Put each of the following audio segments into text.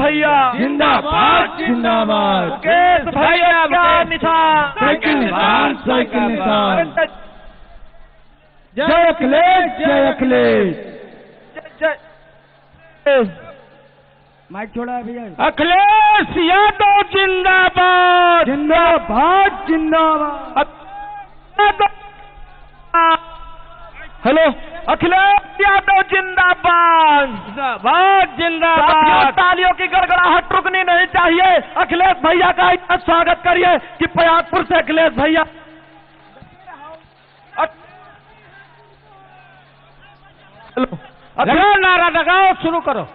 भैया जिंदाबाद जिंदाबाद। मुकेश भैया क्या निशान, साइकिल निशान साइकिल निशान। जय अखिलेश जय अखिलेश। माइक छोड़ा भैया। अखिलेश यादव जिंदाबाद जिंदाबाद जिंदाबाद। हेलो, अखिलेश यादव जिंदाबाद जिंदाबाद जिंदाबाद। तालियों की गड़गड़ाहट रुकनी नहीं चाहिए। अखिलेश भैया का इतना स्वागत करिए कि प्रयागपुर से अखिलेश भैया। हेलो, अखिलेश नारा लगाओ, शुरू करो।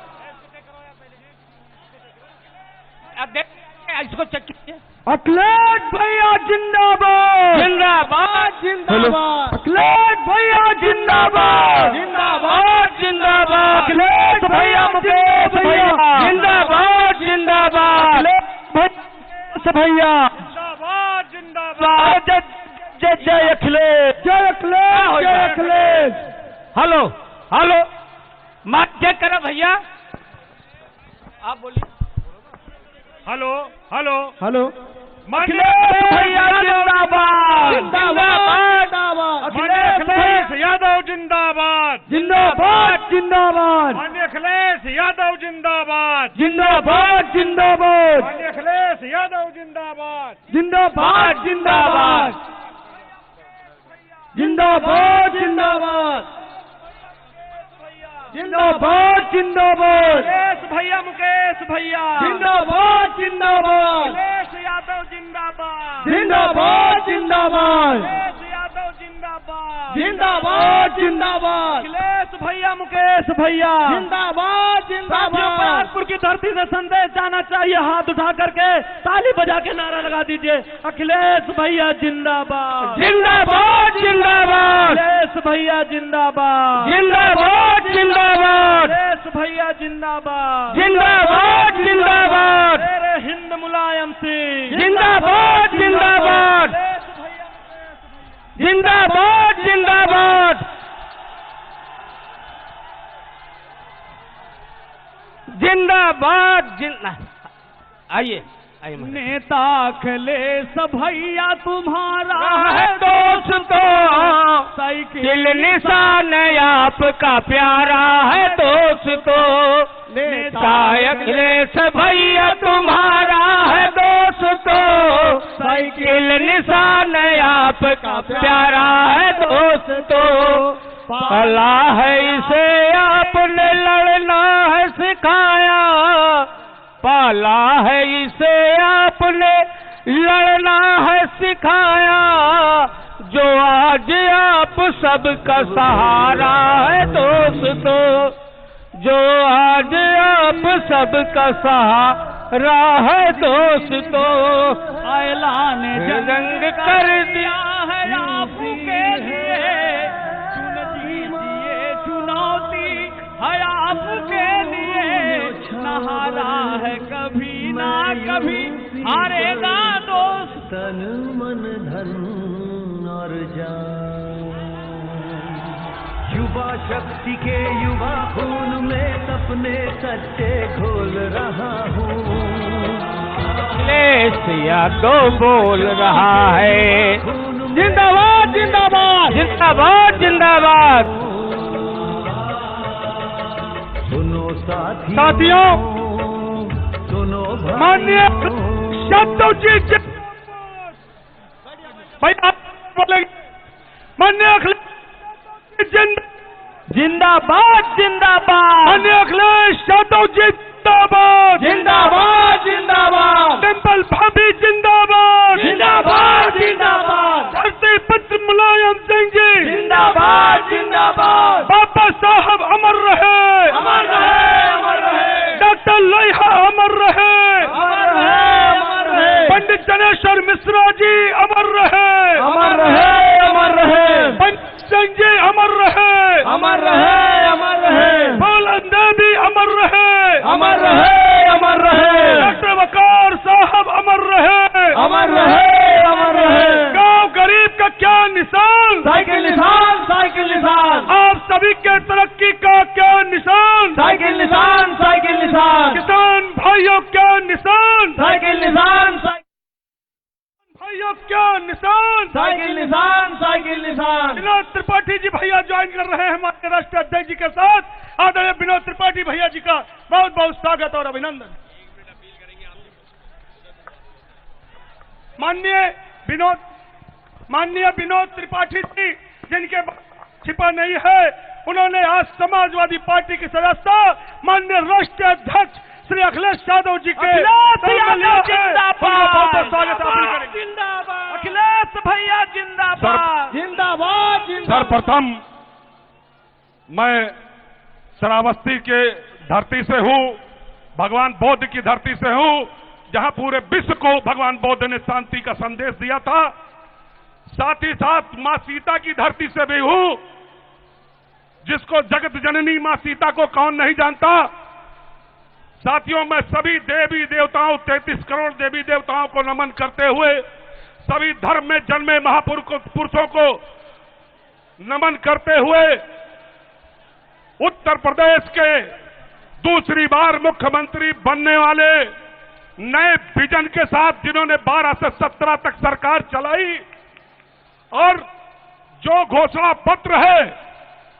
इसको चेक कीजिए। अखिलेश भैया जिंदाबाद जिंदाबाद जिंदाबाद। अखिलेश भैया जिंदाबाद जिंदाबाद जिंदाबाद। अखिलेश भैया मुकेश भैया जिंदाबाद जिंदाबाद। अखिलेश भैया जिंदाबाद जिंदाबाद। जय जय अखिलेश जय अखिलेश जय Akhilesh. Hello hello, mic check करो भैया, आप बोलिए। Hello hello hello. अखिलेश भैया जिंदाबाद जिंदाबाद। अखिलेश यादव जिंदाबाद जिंदाबाद जिंदाबाद। अखिलेश यादव जिंदाबाद जिंदाबाद जिंदाबाद। अखिलेश यादव जिंदाबाद जिंदाबाद जिंदाबाद। जिंदाबाद जिंदाबाद। जिंदाबाद जिंदाबाद। मुकेश भैया मुकेश भैया जिंदाबाद जिंदाबाद। अखिलेश यादव जिंदाबाद जिंदाबाद जिंदाबाद। अखिलेश यादव जिंदाबाद जिंदाबाद जिंदाबाद। अखिलेश भैया मुकेश भैया जिंदाबाद जिंदाबाद। प्रयागपुर की धरती से संदेश जाना चाहिए। हाथ उठा करके ताली बजा के नारा लगा दीजिए। अखिलेश भैया जिंदाबाद जिंदाबाद जिंदाबाद। अखिलेश भैया जिंदाबाद जिंदाबाद जिंदाबाद। अखिलेश भैया जिंदाबाद जिंदाबाद जिंदाबाद। मेरे हिंद मुलायम सिंह जिंदाबाद जिंदाबाद। जिंदाबाद जिंदाबाद। जिंदाबाद आइए आइए। नेता अखिलेश भैया तुम्हारा है दोस्तों, साइकिल निशान आपका प्यारा है दोस्तों। नेता अखिलेश भैया तुम्हारा है दोस्तों, साइकिल निशान आपका प्यारा है दोस्तों। कला है इसे आपने लड़ना है सिखाया, पाला है इसे आपने लड़ना है सिखाया। जो आज आप सबका सहारा है दोस्तों, जो आज आप सबका सहारा है दोस्तों। ऐलान जंग कर दिया है आपके लिए, चुन दीजिए चुनौती है आपके लिए। नहारा है कभी ना कभी हारेगा दोस्त, तन मन धन और जान। युवा शक्ति के युवा खून में सपने सच्चे घोल रहा हूँ। अखिलेश यादव बोल रहा है जिंदाबाद जिंदाबाद जिंदाबाद जिंदाबाद। सुनो साथियों, सुनो माननीय यादव जी भाई आप बोलेंगे। माननीय अखिलेश जिंदाबाद जिंदाबाद। माननीय अखिलेश यादव जिंदाबाद जिंदाबाद जिंदाबाद। टेम्पल भाभी जिंदाबाद जिंदाबाद जिंदाबाद। धरती पुत्र मुलायम सिंह जी जिंदाबाद जिंदाबाद। बाबा साहब अमर रहे, अमर रहे, अमर रहे। डॉक्टर लोहिया अमर रहे, अमर रहे, अमर रहे। पंडित जनेश्वर मिश्रा जी अमर रहे, अमर रहे, अमर रहे। पंडित सिंह जी अमर रहे, अमर रहे, अमर रहे। बोलन देवी अमर रहे, अमर रहे, अमर रहे। डॉक्टर वकार साहब अमर रहे, अमर रहे, अमर रहे। गांव गरीब का क्या निशान, साइकिल निशान, साइकिल निशान। आप सभी के तरक्की का क्या निशान, साइकिल निशान, साइकिल निशान। किसान भाइयों क्या निशान, साइकिल निशान, भाइयों क्या निशान, साइकिल निशान, साइकिल निशान। विनोद त्रिपाठी जी भैया ज्वाइन कर रहे हैं हमारे राष्ट्रीय अध्यक्ष जी के साथ। आदरणीय विनोद त्रिपाठी भैया जी का बहुत बहुत स्वागत और अभिनंदन। माननीय विनोद त्रिपाठी जी, जिनके छिपा नहीं है, उन्होंने आज समाजवादी पार्टी की सदस्यता माननीय राष्ट्रीय अध्यक्ष श्री अखिलेश यादव जी के अखिलेश भैया जिंदाबाद, जिंदाबाद। सर्वप्रथम मैं श्रावस्ती के धरती से हूँ, भगवान बुद्ध की धरती से हूँ, जहाँ पूरे विश्व को भगवान बुद्ध ने शांति का संदेश दिया था। साथ ही साथ माँ सीता की धरती से भी हूँ, जिसको जगत जननी माँ सीता को कौन नहीं जानता। साथियों, मैं सभी देवी देवताओं, 33 करोड़ देवी देवताओं को नमन करते हुए सभी धर्म में जन्मे महापुरुषों को नमन करते हुए उत्तर प्रदेश के दूसरी बार मुख्यमंत्री बनने वाले नए विजन के साथ, जिन्होंने 12 से 17 तक सरकार चलाई, और जो घोषणा पत्र है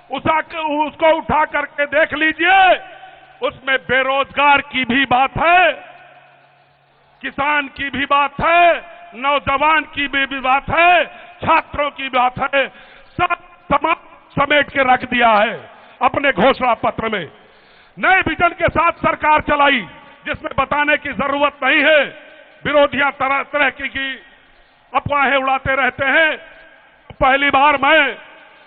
उसको उठा करके देख लीजिए, उसमें बेरोजगार की भी बात है, किसान की भी बात है, नौजवान की भी बात है, छात्रों की बात है, सब समाज समेट के रख दिया है अपने घोषणा पत्र में। नए विजन के साथ सरकार चलाई, जिसमें बताने की जरूरत नहीं है। विरोधियां तरह तरह की अफवाहें उड़ाते रहते हैं। पहली बार मैं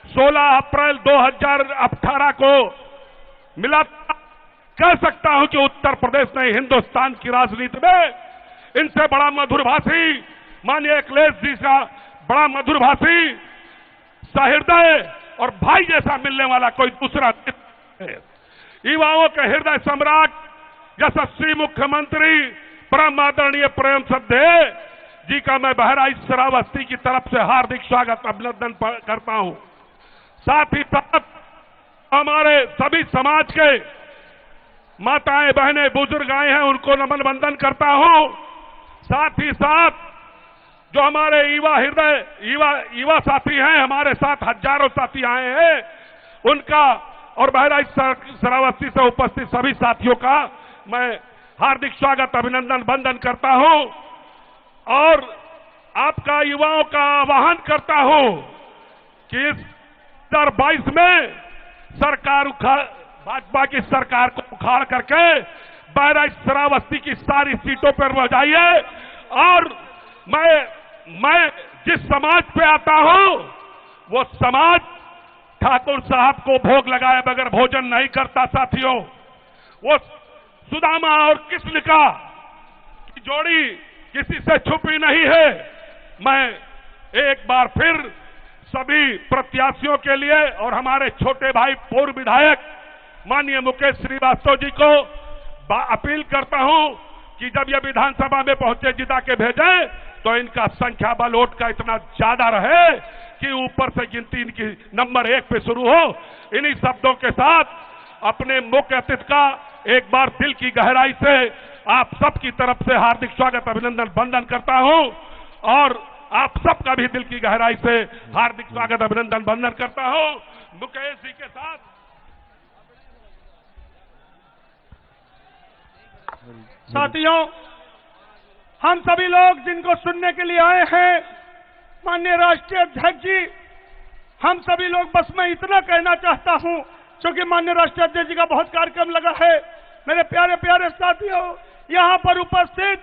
16 अप्रैल 2018 को मिला, कह सकता हूं कि उत्तर प्रदेश ने हिंदुस्तान की राजनीति में इनसे बड़ा मधुरभाषी, माननीय अखिलेश जी का बड़ा मधुरभाषी, सहृदय और भाई जैसा मिलने वाला कोई दूसरा नहीं है। युवाओं के हृदय सम्राट यशस्वी मुख्यमंत्री परम आदरणीय प्रेम श्रद्धेय जी का मैं बहराइच श्रावस्ती की तरफ से हार्दिक स्वागत अभिनंदन करता हूं। साथ ही साथ हमारे सभी समाज के माताएं, बहनें, बुजुर्ग आए हैं, उनको नमन वंदन करता हूं। साथ ही साथ जो हमारे युवा साथी हैं, हमारे साथ हजारों साथी आए हैं, उनका और बहराइच श्रावस्ती से उपस्थित सभी साथियों का मैं हार्दिक स्वागत अभिनंदन वंदन करता हूं। और आपका युवाओं का आह्वान करता हूं कि इस 2022 में सरकार भाजपा की सरकार को उखाड़ करके बहराइच श्रावस्ती की सारी सीटों पर बजाइए। और मैं जिस समाज पे आता हूं, वो समाज ठाकुर साहब को भोग लगाए बगैर भोजन नहीं करता। साथियों, वो सुदामा और कृष्ण का जोड़ी किसी से छुपी नहीं है। मैं एक बार फिर सभी प्रत्याशियों के लिए और हमारे छोटे भाई पूर्व विधायक माननीय मुकेश श्रीवास्तव जी को अपील करता हूं कि जब ये विधानसभा में पहुंचे, जिता के भेजें, तो इनका संख्या बल वोट का इतना ज्यादा रहे कि ऊपर से गिनती इनकी नंबर 1 पे शुरू हो। इन्हीं शब्दों के साथ अपने मुख्य अतिथि का एक बार दिल की गहराई से आप सबकी तरफ से हार्दिक स्वागत अभिनंदन वंदन करता हूं, और आप सबका भी दिल की गहराई से हार्दिक स्वागत अभिनंदन वंदन करता हूं। मुकेश जी के साथ साथियों, हम सभी लोग जिनको सुनने के लिए आए हैं, माननीय राष्ट्रीय अध्यक्ष जी, हम सभी लोग बस मैं इतना कहना चाहता हूं, क्योंकि माननीय राष्ट्रीय अध्यक्ष जी का बहुत कार्यक्रम लगा है। मेरे प्यारे प्यारे साथियों, यहां पर उपस्थित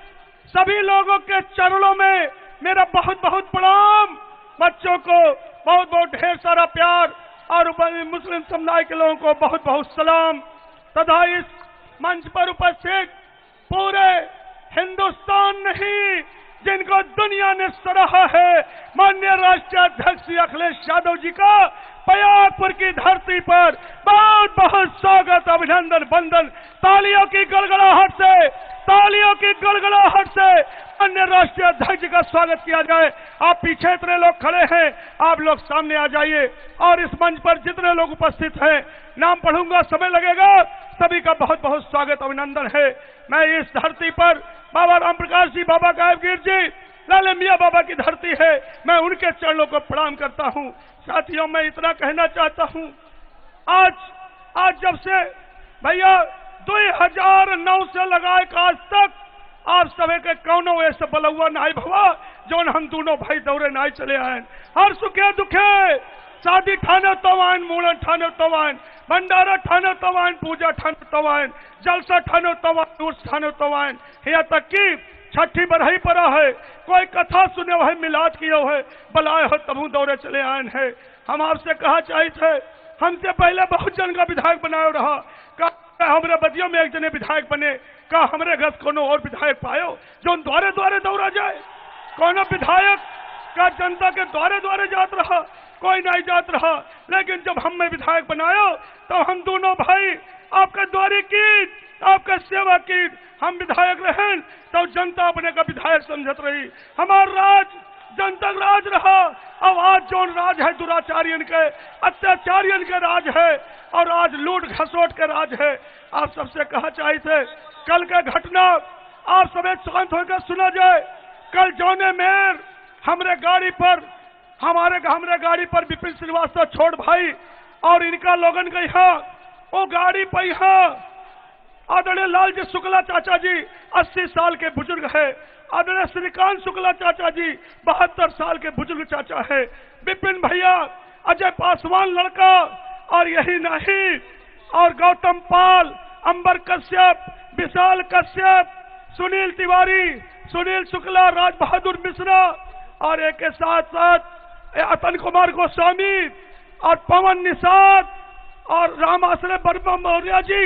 सभी लोगों के चरणों में मेरा बहुत बहुत प्रणाम। बच्चों को बहुत बहुत ढेर सारा प्यार, और मुस्लिम समुदाय के लोगों को बहुत बहुत सलाम, तथा इस मंच पर उपस्थित पूरे हिंदुस्तान नहीं, जिनको दुनिया ने सराहा है, माननीय राष्ट्रीय अध्यक्ष श्री अखिलेश यादव जी का बयाकपुर की धरती पर बहुत बहुत स्वागत अभिनंदन वंदन। तालियों की गड़गड़ाहट से, तालियों की गड़गड़ाहट से अन्य राष्ट्रीय अध्यक्ष का स्वागत किया जाए। आप पीछे इतने लोग खड़े हैं, आप लोग सामने आ जाइए और इस मंच पर जितने लोग उपस्थित हैं, नाम पढ़ूंगा, समय लगेगा, सभी का बहुत बहुत स्वागत अभिनंदन है। मैं इस धरती पर बाबा राम प्रकाश जी, बाबा गायबगीर जी, लाले मियां बाबा की धरती है, मैं उनके चरणों को प्रणाम करता हूं। साथियों, मैं इतना कहना चाहता हूं, आज जब से भैया 2009 से लगाए आज तक आप सभी के कौनो ऐसे बलुआ नाई भवा जो हम दोनों भाई दौरे नाई चले आए। हर सुखे दुखे, शादी ठाने तो आन, मूड़न ठाने तो आन, भंडारा ठाने तो आन, पूजा ठाने तो आन, जलसा ठाने तो आन, उर्स ठाने तो आन, यहाँ तक कि छठी बरही पड़ा है, कोई कथा सुने हो है, मिलाद किया है, बलाए हो तबू दौरे चले आए हैं। हम आपसे कहा चाहिए थे, हमसे पहले बहुत जन का विधायक बनाया रहा, हमारे बदियों में एक जने विधायक बने, का हमारे घर कोनो और विधायक पायो जो द्वारे द्वारे दौड़ा जाए। कोनो विधायक का जनता के द्वारे द्वारे जात रहा, कोई नहीं जात रहा। लेकिन जब हमें विधायक बनाया तो हम दोनों भाई आपके द्वारे की, आपका सेवा की, हम विधायक रहे तो जनता अपने का विधायक समझत रही। हमारा राज जनता राज रहा। अब आज जो राज है दुराचार्यन के, अत्याचार्यन के राज है और आज लूट घसोट के राज है। आप सबसे कहा चाहिए थे, कल का घटना आप सभी शांत होकर सुना जाए। कल जौने मेयर हमारे गाड़ी पर विपिन श्रीवास्तव छोड़ भाई और इनका लोगन का यहाँ वो गाड़ी पर यहाँ आदरणीय लालजी शुक्ला चाचा जी 80 साल के बुजुर्ग है, आदरणीय श्रीकांत शुक्ला चाचा जी 72 साल के बुजुर्ग चाचा है, विपिन भैया, अजय पासवान लड़का और यही नहीं, और गौतम पाल, अंबर कश्यप, विशाल कश्यप, सुनील तिवारी, सुनील शुक्ला, राज बहादुर मिश्रा और एक के साथ साथ अतन कुमार गोस्वामी और पवन निषाद और राम आश्रय वर्मा मौर्य जी,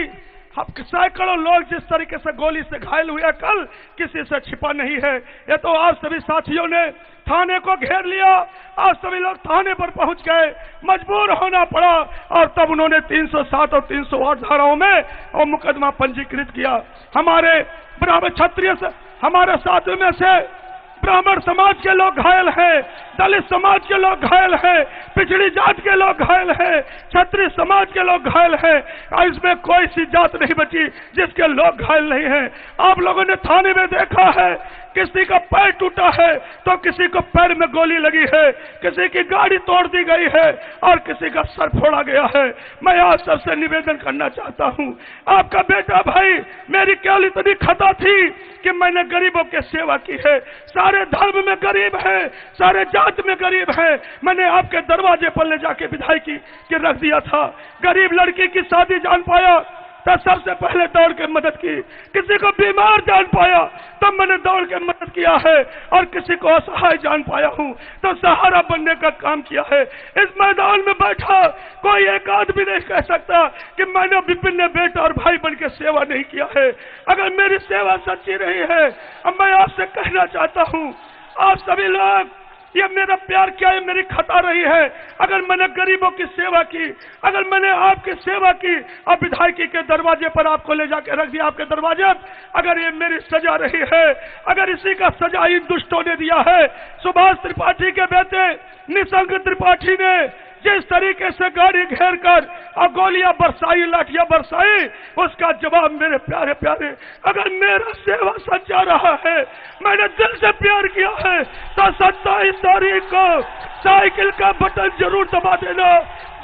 सैकड़ों लोग जिस तरीके से गोली से घायल हुए कल, किसी से छिपा नहीं है। ये तो आप सभी साथियों ने थाने को घेर लिया, आज सभी लोग थाने पर पहुंच गए, मजबूर होना पड़ा और तब उन्होंने 307 और 308 धाराओं में और मुकदमा पंजीकृत किया। हमारे ब्राह्मण क्षत्रिय से, हमारे साथियों में से ब्राह्मण समाज के लोग घायल हैं, दलित समाज के लोग घायल हैं, पिछड़ी जात के लोग घायल हैं, क्षत्रिय समाज के लोग घायल हैं। इसमें कोई सी जात नहीं बची जिसके लोग घायल नहीं हैं। आप लोगों ने थाने में देखा है, किसी का पैर टूटा है तो किसी को पैर में गोली लगी है, किसी की गाड़ी तोड़ दी गई है और किसी का सर फोड़ा गया है। मैं आज सबसे निवेदन करना चाहता हूं, आपका बेटा भाई, मेरी केवल इतनी खता थी कि मैंने गरीबों की सेवा की है। सारे धर्म में गरीब है, सारे जात में गरीब है। मैंने आपके दरवाजे पर ले जाके विधायकी के रख दिया था। गरीब लड़की की शादी जान पाया तो सबसे पहले दौड़ के मदद की, किसी को बीमार जान पाया तो मैंने दौड़ के मदद किया है और किसी को असहाय जान पाया हूं तो सहारा बनने का काम किया है। इस मैदान में बैठा कोई एक आदमी नहीं कह सकता कि मैंने विपिन ने बेटा और भाई बन के सेवा नहीं किया है। अगर मेरी सेवा सच्ची रही है, अब मैं आपसे कहना चाहता हूं, आप सभी लोग, ये मेरा प्यार क्या है, मेरी खता रही है। अगर मैंने गरीबों की सेवा की, अगर मैंने आपकी सेवा की, अब विधायकी के दरवाजे पर आपको ले जाके रख दिया, आपके दरवाजे, अगर ये मेरी सजा रही है, अगर इसी का सजा इन दुष्टों ने दिया है, सुभाष त्रिपाठी के बेटे निशंक त्रिपाठी ने जिस तरीके से गाड़ी घेर कर और गोलियां बरसाई, लाठियां बरसाई, उसका जवाब मेरे प्यारे प्यारे, अगर मेरा सेवा सच्चा रहा है, मैंने दिल से प्यार किया है तो 27 तारीख को साइकिल का बटन जरूर दबा देना,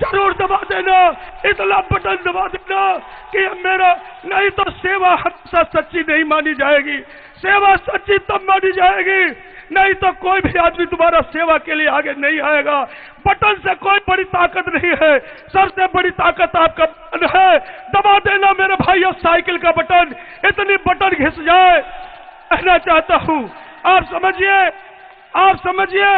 जरूर दबा देना, इतना बटन दबा देना कि मेरा, नहीं तो सेवा हमेशा सच्ची नहीं मानी जाएगी। सेवा सच्ची तब मानी जाएगी, नहीं तो कोई भी आदमी तुम्हारा सेवा के लिए आगे नहीं आएगा। बटन से कोई बड़ी ताकत नहीं है, सबसे बड़ी ताकत आपका बटन है। दबा देना मेरे भाइयों साइकिल का बटन, इतनी बटन घिस जाए। कहना चाहता हूं, आप समझिए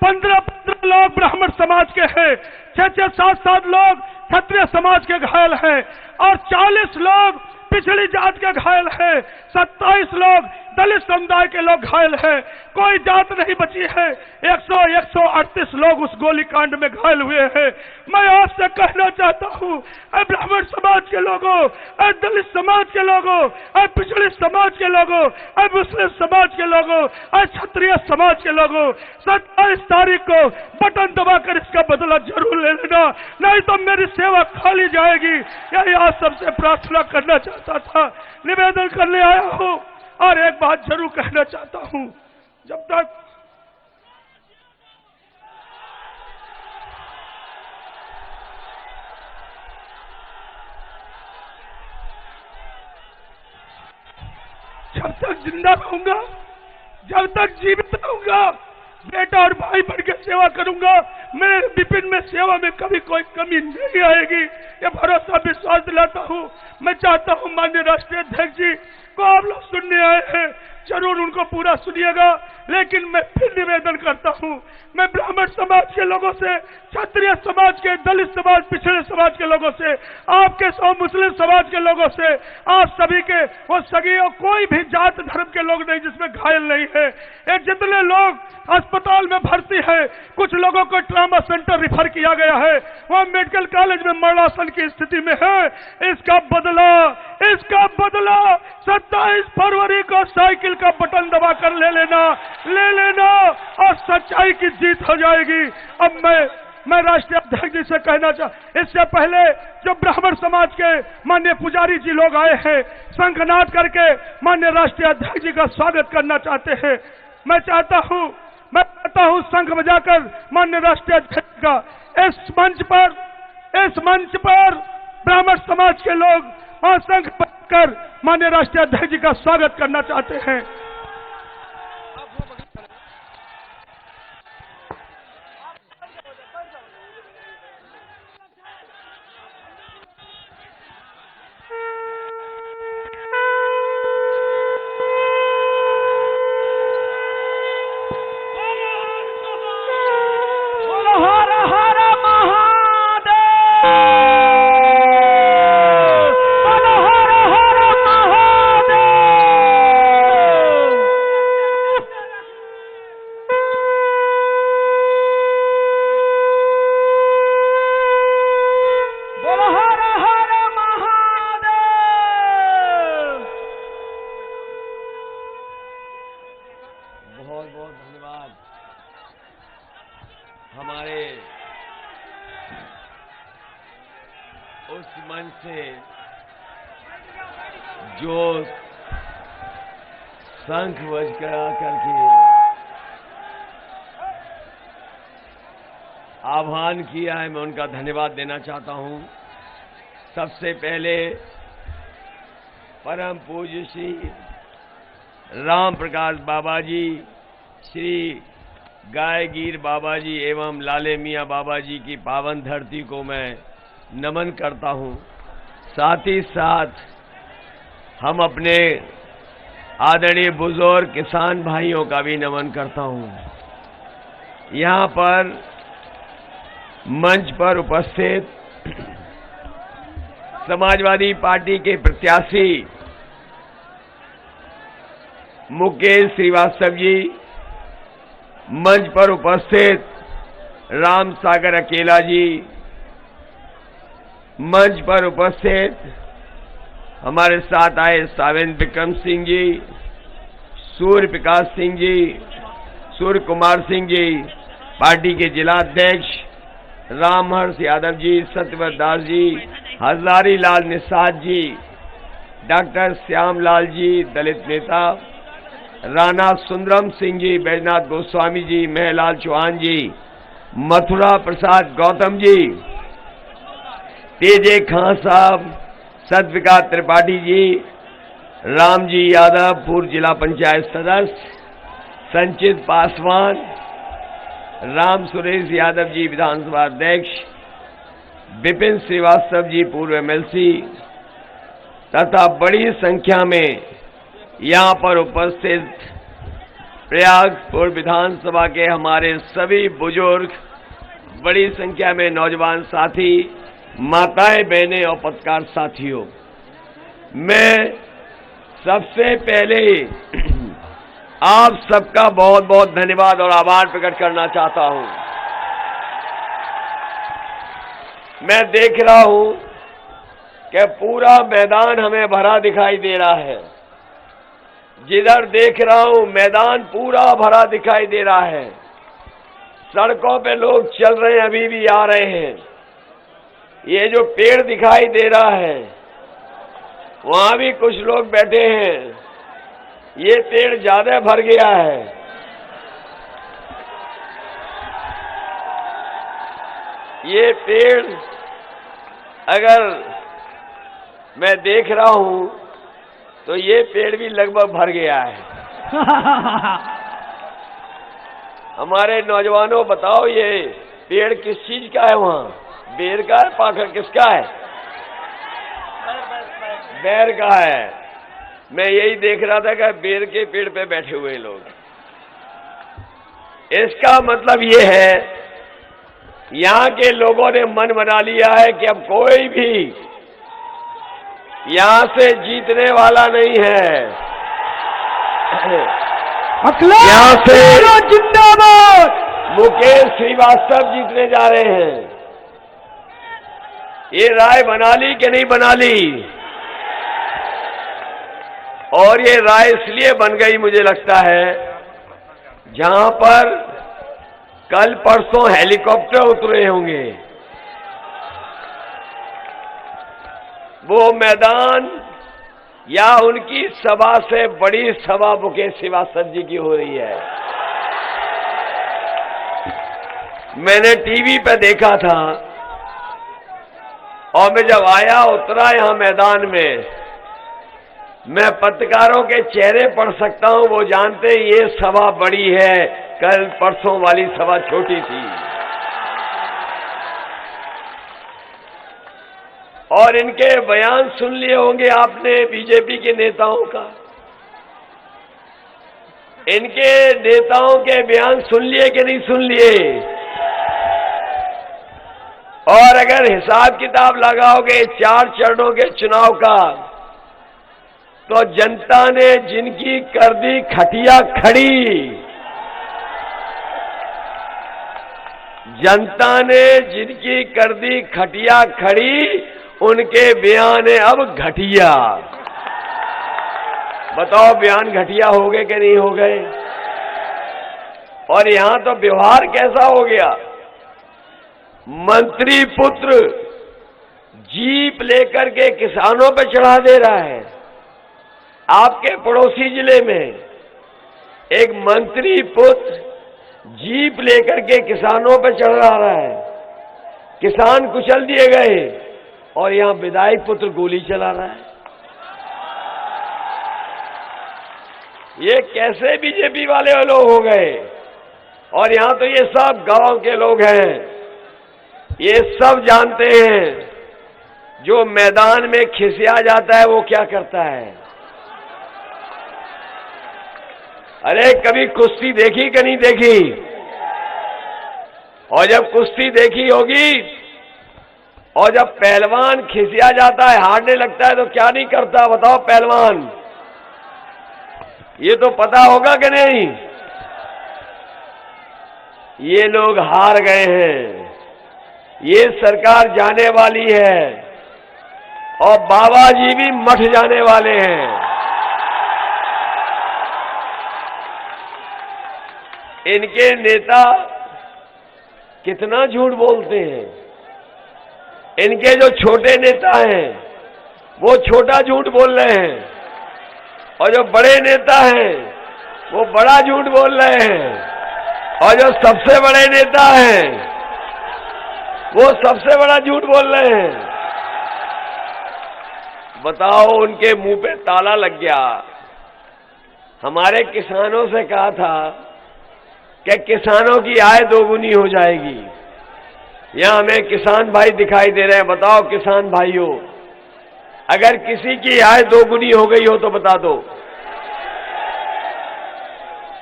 15 लोग ब्राह्मण समाज के हैं, 6-6, 7-7 लोग क्षत्रिय समाज के घायल हैं और 40 लोग पिछड़ी जात के घायल हैं। 27 लोग दलित समुदाय के लोग घायल हैं, कोई जात नहीं बची है। 138 लोग उस गोलीकांड में घायल हुए हैं। मैं आपसे कहना चाहता हूं, ब्राह्मण समाज के लोगों, दलित समाज के लोगों, पिछड़े समाज के लोगों, मुस्लिम समाज के लोगों, क्षत्रिय समाज के लोगों, 27 तारीख को बटन दबाकर इसका बदला जरूर ले लेना, नहीं तो मेरी सेवा खाली जाएगी। यही आप सबसे प्रार्थना करना चाहता था, निवेदन करने आया हूं। और एक बात जरूर कहना चाहता हूं, जब तक जिंदा रहूंगा, जब तक जीवित रहूंगा, बेटा और भाई बन के सेवा करूंगा। मेरे विपिन में सेवा में कभी कोई कमी नहीं आएगी, ये भरोसा विश्वास दिलाता हूं। मैं चाहता हूं माननीय राष्ट्रीय अध्यक्ष जी को आप लोग सुनने आए हैं, जरूर उनको पूरा सुनिएगा। लेकिन मैं फिर निवेदन करता हूं, मैं ब्राह्मण समाज के लोगों से, क्षत्रिय समाज के, दलित समाज, पिछड़े समाज के लोगों से, आपके सौ मुस्लिम समाज के लोगों से, आप सभी के वो सगी और कोई भी जात धर्म के लोग नहीं जिसमें घायल नहीं है, ये जितने लोग अस्पताल में भर्ती है, कुछ लोगों को ट्रामा सेंटर रिफर किया गया है, वह मेडिकल कॉलेज में मरणासन की स्थिति में है। इसका बदला 27 फरवरी को साइकिल का बटन दबाकर ले लेना और सच्चाई की जीत हो जाएगी। अब मैं राष्ट्रीय अध्यक्ष जी से कहना इससे पहले जो ब्राह्मण समाज के माननीय पुजारी जी लोग आए हैं, शंखनाद करके माननीय राष्ट्रीय अध्यक्ष जी का स्वागत करना चाहते हैं। मैं चाहता हूं शंख बजाकर माननीय राष्ट्रीय अध्यक्ष का इस मंच पर ब्राह्मण समाज के लोग शंख बजाकर माननीय राष्ट्रीय अध्यक्ष जी का स्वागत करना चाहते हैं। हमारे उस मंच से जो शंख बजकर करके आह्वान किया है, मैं उनका धन्यवाद देना चाहता हूं। सबसे पहले परम पूज्य श्री राम प्रकाश बाबा जी, श्री गायगीर बाबा जी एवं लाले मियाँ बाबा जी की पावन धरती को मैं नमन करता हूं। साथ ही साथ हम अपने आदरणीय बुजुर्ग किसान भाइयों का भी नमन करता हूं। यहां पर मंच पर उपस्थित समाजवादी पार्टी के प्रत्याशी मुकेश श्रीवास्तव जी, मंच पर उपस्थित राम सागर अकेला जी, मंच पर उपस्थित हमारे साथ आए सावेंद्र विक्रम सिंह जी, सूर्य प्रकाश सिंह जी, सूर्य कुमार सिंह जी, पार्टी के जिला अध्यक्ष रामहर्ष यादव जी, सत्यव्रत दास जी, हजारी लाल निषाद जी, डॉक्टर श्यामलाल जी, दलित नेता राणा सुंदरम सिंह जी, बैजनाथ गोस्वामी जी, महलाल चौहान जी, मथुरा प्रसाद गौतम जी, तेजे खां साहब, सत्यविकास त्रिपाठी जी, राम जी यादव पूर्व जिला पंचायत सदस्य, संचित पासवान, राम सुरेश यादव जी विधानसभा अध्यक्ष, विपिन श्रीवास्तव जी पूर्व एमएलसी तथा बड़ी संख्या में यहां पर उपस्थित प्रयागपुर विधानसभा के हमारे सभी बुजुर्ग, बड़ी संख्या में नौजवान साथी, माताएं, बहनें और पत्रकार साथियों, मैं सबसे पहले आप सबका बहुत बहुत धन्यवाद और आभार प्रकट करना चाहता हूं। मैं देख रहा हूं कि पूरा मैदान हमें भरा दिखाई दे रहा है। जिधर देख रहा हूं मैदान पूरा भरा दिखाई दे रहा है। सड़कों पे लोग चल रहे हैं, अभी भी आ रहे हैं। ये जो पेड़ दिखाई दे रहा है वहां भी कुछ लोग बैठे हैं। ये पेड़ ज्यादा भर गया है। ये पेड़ अगर मैं देख रहा हूं तो ये पेड़ भी लगभग भर गया है। हमारे नौजवानों बताओ ये पेड़ किस चीज का है? वहां बेर का है, पाखड़ किसका है? बैर का है। मैं यही देख रहा था कि बेर के पेड़ पे बैठे हुए लोग। इसका मतलब ये है यहां के लोगों ने मन बना लिया है कि अब कोई भी यहां से जीतने वाला नहीं है। यहां से जिंदाबाद मुकेश श्रीवास्तव जीतने जा रहे हैं। ये राय बना ली कि नहीं बना ली? और ये राय इसलिए बन गई मुझे लगता है जहां पर कल परसों हेलीकॉप्टर उतरे होंगे वो मैदान या उनकी सभा से बड़ी सभा मुकेश श्रीवास्तव जी की हो रही है। मैंने टीवी पे देखा था और मैं जब आया उतरा यहां मैदान में, मैं पत्रकारों के चेहरे पढ़ सकता हूं। वो जानते हैं ये सभा बड़ी है, कल परसों वाली सभा छोटी थी। और इनके बयान सुन लिए होंगे आपने बीजेपी के नेताओं का। इनके नेताओं के बयान सुन लिए कि नहीं सुन लिए? और अगर हिसाब किताब लगाओगे 4 चरणों के चुनाव का तो जनता ने जिनकी कर दी खटिया खड़ी, जनता ने जिनकी कर दी खटिया खड़ी, उनके बयान है अब घटिया। बताओ बयान घटिया हो गए कि नहीं हो गए? और यहां तो व्यवहार कैसा हो गया? मंत्री पुत्र जीप लेकर के किसानों पे चढ़ा दे रहा है। आपके पड़ोसी जिले में एक मंत्री पुत्र जीप लेकर के किसानों पे चढ़ रहा है। किसान कुचल दिए गए और यहां विधायक पुत्र गोली चला रहा है। ये कैसे बीजेपी वाले लोग हो गए? और यहां तो ये सब गांव के लोग हैं। ये सब जानते हैं जो मैदान में खिसिया जाता है वो क्या करता है। अरे कभी कुश्ती देखी कि नहीं देखी? और जब कुश्ती देखी होगी और जब पहलवान खिसिया जाता है, हारने लगता है तो क्या नहीं करता? बताओ पहलवान, ये तो पता होगा कि नहीं? ये लोग हार गए हैं। ये सरकार जाने वाली है और बाबा जी भी मठ जाने वाले हैं। इनके नेता कितना झूठ बोलते हैं। इनके जो छोटे नेता हैं वो छोटा झूठ बोल रहे हैं और जो बड़े नेता हैं वो बड़ा झूठ बोल रहे हैं और जो सबसे बड़े नेता हैं वो सबसे बड़ा झूठ बोल रहे हैं। बताओ उनके मुंह पे ताला लग गया। हमारे किसानों से कहा था कि किसानों की आय दोगुनी हो जाएगी। यहां हमें किसान भाई दिखाई दे रहे हैं। बताओ किसान भाइयों, अगर किसी की आय दोगुनी हो गई हो तो बता दो।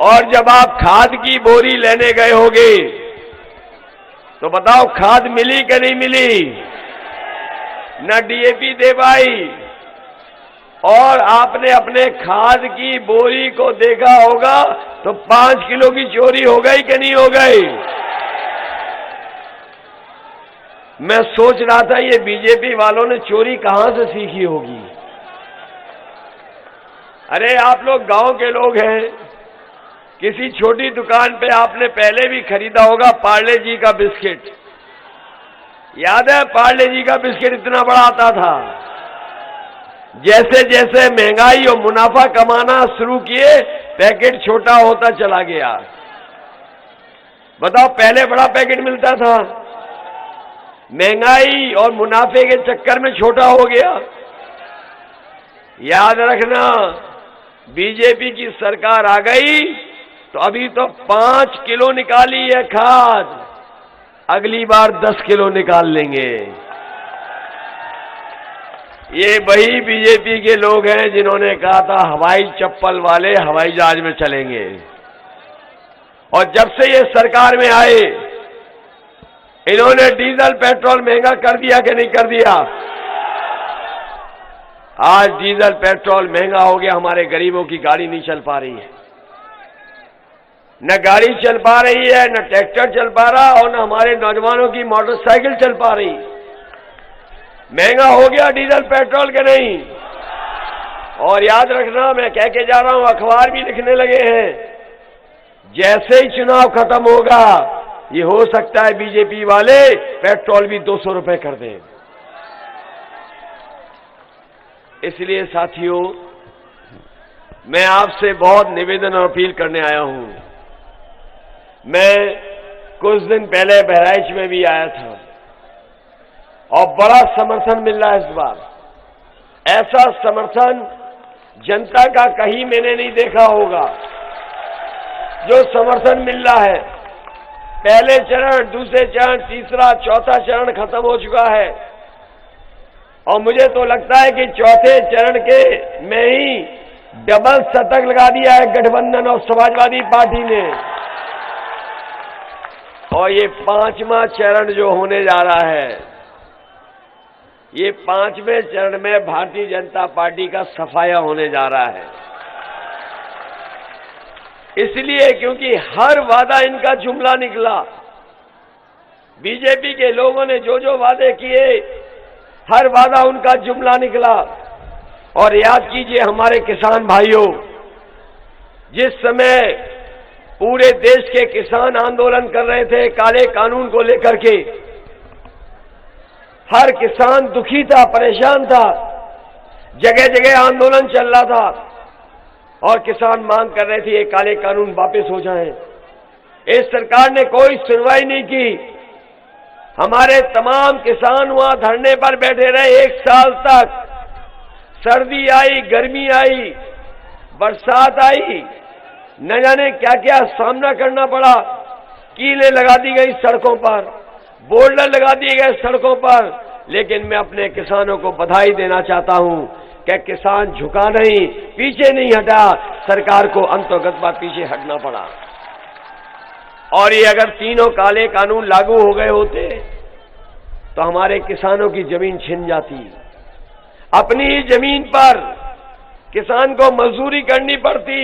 और जब आप खाद की बोरी लेने गए होगे तो बताओ खाद मिली कि नहीं मिली? न डीएपी दे पाई, और आपने अपने खाद की बोरी को देखा होगा तो 5 किलो की चोरी हो गई कि नहीं हो गई? मैं सोच रहा था ये बीजेपी वालों ने चोरी कहां से सीखी होगी। अरे आप लोग गांव के लोग हैं, किसी छोटी दुकान पे आपने पहले भी खरीदा होगा पार्ले जी का बिस्किट। याद है पार्ले जी का बिस्किट इतना बड़ा आता था। जैसे जैसे महंगाई और मुनाफा कमाना शुरू किए पैकेट छोटा होता चला गया। बताओ पहले बड़ा पैकेट मिलता था, महंगाई और मुनाफे के चक्कर में छोटा हो गया। याद रखना बीजेपी की सरकार आ गई तो अभी तो 5 किलो निकाली है खाद, अगली बार 10 किलो निकाल लेंगे। ये वही बीजेपी के लोग हैं जिन्होंने कहा था हवाई चप्पल वाले हवाई जहाज में चलेंगे, और जब से ये सरकार में आए इन्होंने डीजल पेट्रोल महंगा कर दिया कि नहीं कर दिया? आज डीजल पेट्रोल महंगा हो गया, हमारे गरीबों की गाड़ी नहीं चल पा रही है, न गाड़ी चल पा रही है, न ट्रैक्टर चल पा रहा, और न हमारे नौजवानों की मोटरसाइकिल चल पा रही। महंगा हो गया डीजल पेट्रोल के नहीं? और याद रखना मैं कह के जा रहा हूं, अखबार भी लिखने लगे हैं, जैसे ही चुनाव खत्म होगा ये हो सकता है बीजेपी वाले पेट्रोल भी 200 रुपए कर दें। इसलिए साथियों मैं आपसे बहुत निवेदन और अपील करने आया हूं। मैं कुछ दिन पहले बहराइच में भी आया था और बड़ा समर्थन मिल रहा है इस बार। ऐसा समर्थन जनता का कहीं मैंने नहीं देखा होगा जो समर्थन मिल रहा है। पहले चरण, दूसरे चरण, तीसरा, चौथा चरण खत्म हो चुका है और मुझे तो लगता है कि चौथे चरण के में ही डबल शतक लगा दिया है गठबंधन और समाजवादी पार्टी ने। और ये 5वां चरण जो होने जा रहा है, ये 5वें चरण में भारतीय जनता पार्टी का सफाया होने जा रहा है। इसलिए क्योंकि हर वादा इनका जुमला निकला। बीजेपी के लोगों ने जो जो वादे किए हर वादा उनका जुमला निकला। और याद कीजिए हमारे किसान भाइयों, जिस समय पूरे देश के किसान आंदोलन कर रहे थे काले कानून को लेकर के, हर किसान दुखी था, परेशान था, जगह जगह आंदोलन चल रहा था और किसान मांग कर रहे थे ये काले कानून वापस हो जाएं। इस सरकार ने कोई सुनवाई नहीं की। हमारे तमाम किसान वहां धरने पर बैठे रहे 1 साल तक। सर्दी आई, गर्मी आई, बरसात आई, न जाने क्या क्या सामना करना पड़ा। कीलें लगा दी गई सड़कों पर, बोर्डर लगा दिए गए सड़कों पर, लेकिन मैं अपने किसानों को बधाई देना चाहता हूं कि किसान झुका नहीं, पीछे नहीं हटा, सरकार को अंतर्गत पीछे हटना पड़ा। और ये अगर तीनों काले कानून लागू हो गए होते तो हमारे किसानों की जमीन छिन जाती। अपनी ही जमीन पर किसान को मजदूरी करनी पड़ती।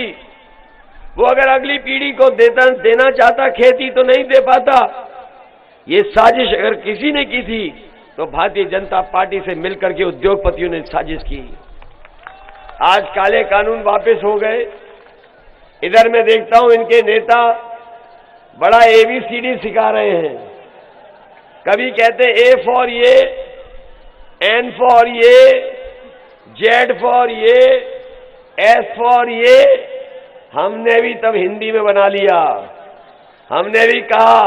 वो अगर अगली पीढ़ी को देना चाहता खेती तो नहीं दे पाता। ये साजिश अगर किसी ने की थी तो भारतीय जनता पार्टी से मिलकर के उद्योगपतियों ने साजिश की। आज काले कानून वापस हो गए। इधर मैं देखता हूं इनके नेता बड़ा ABCD सिखा रहे हैं। कभी कहते A फॉर ये, N फॉर ये, Z फॉर ये, S फॉर ये। हमने भी तब हिंदी में बना लिया। हमने भी कहा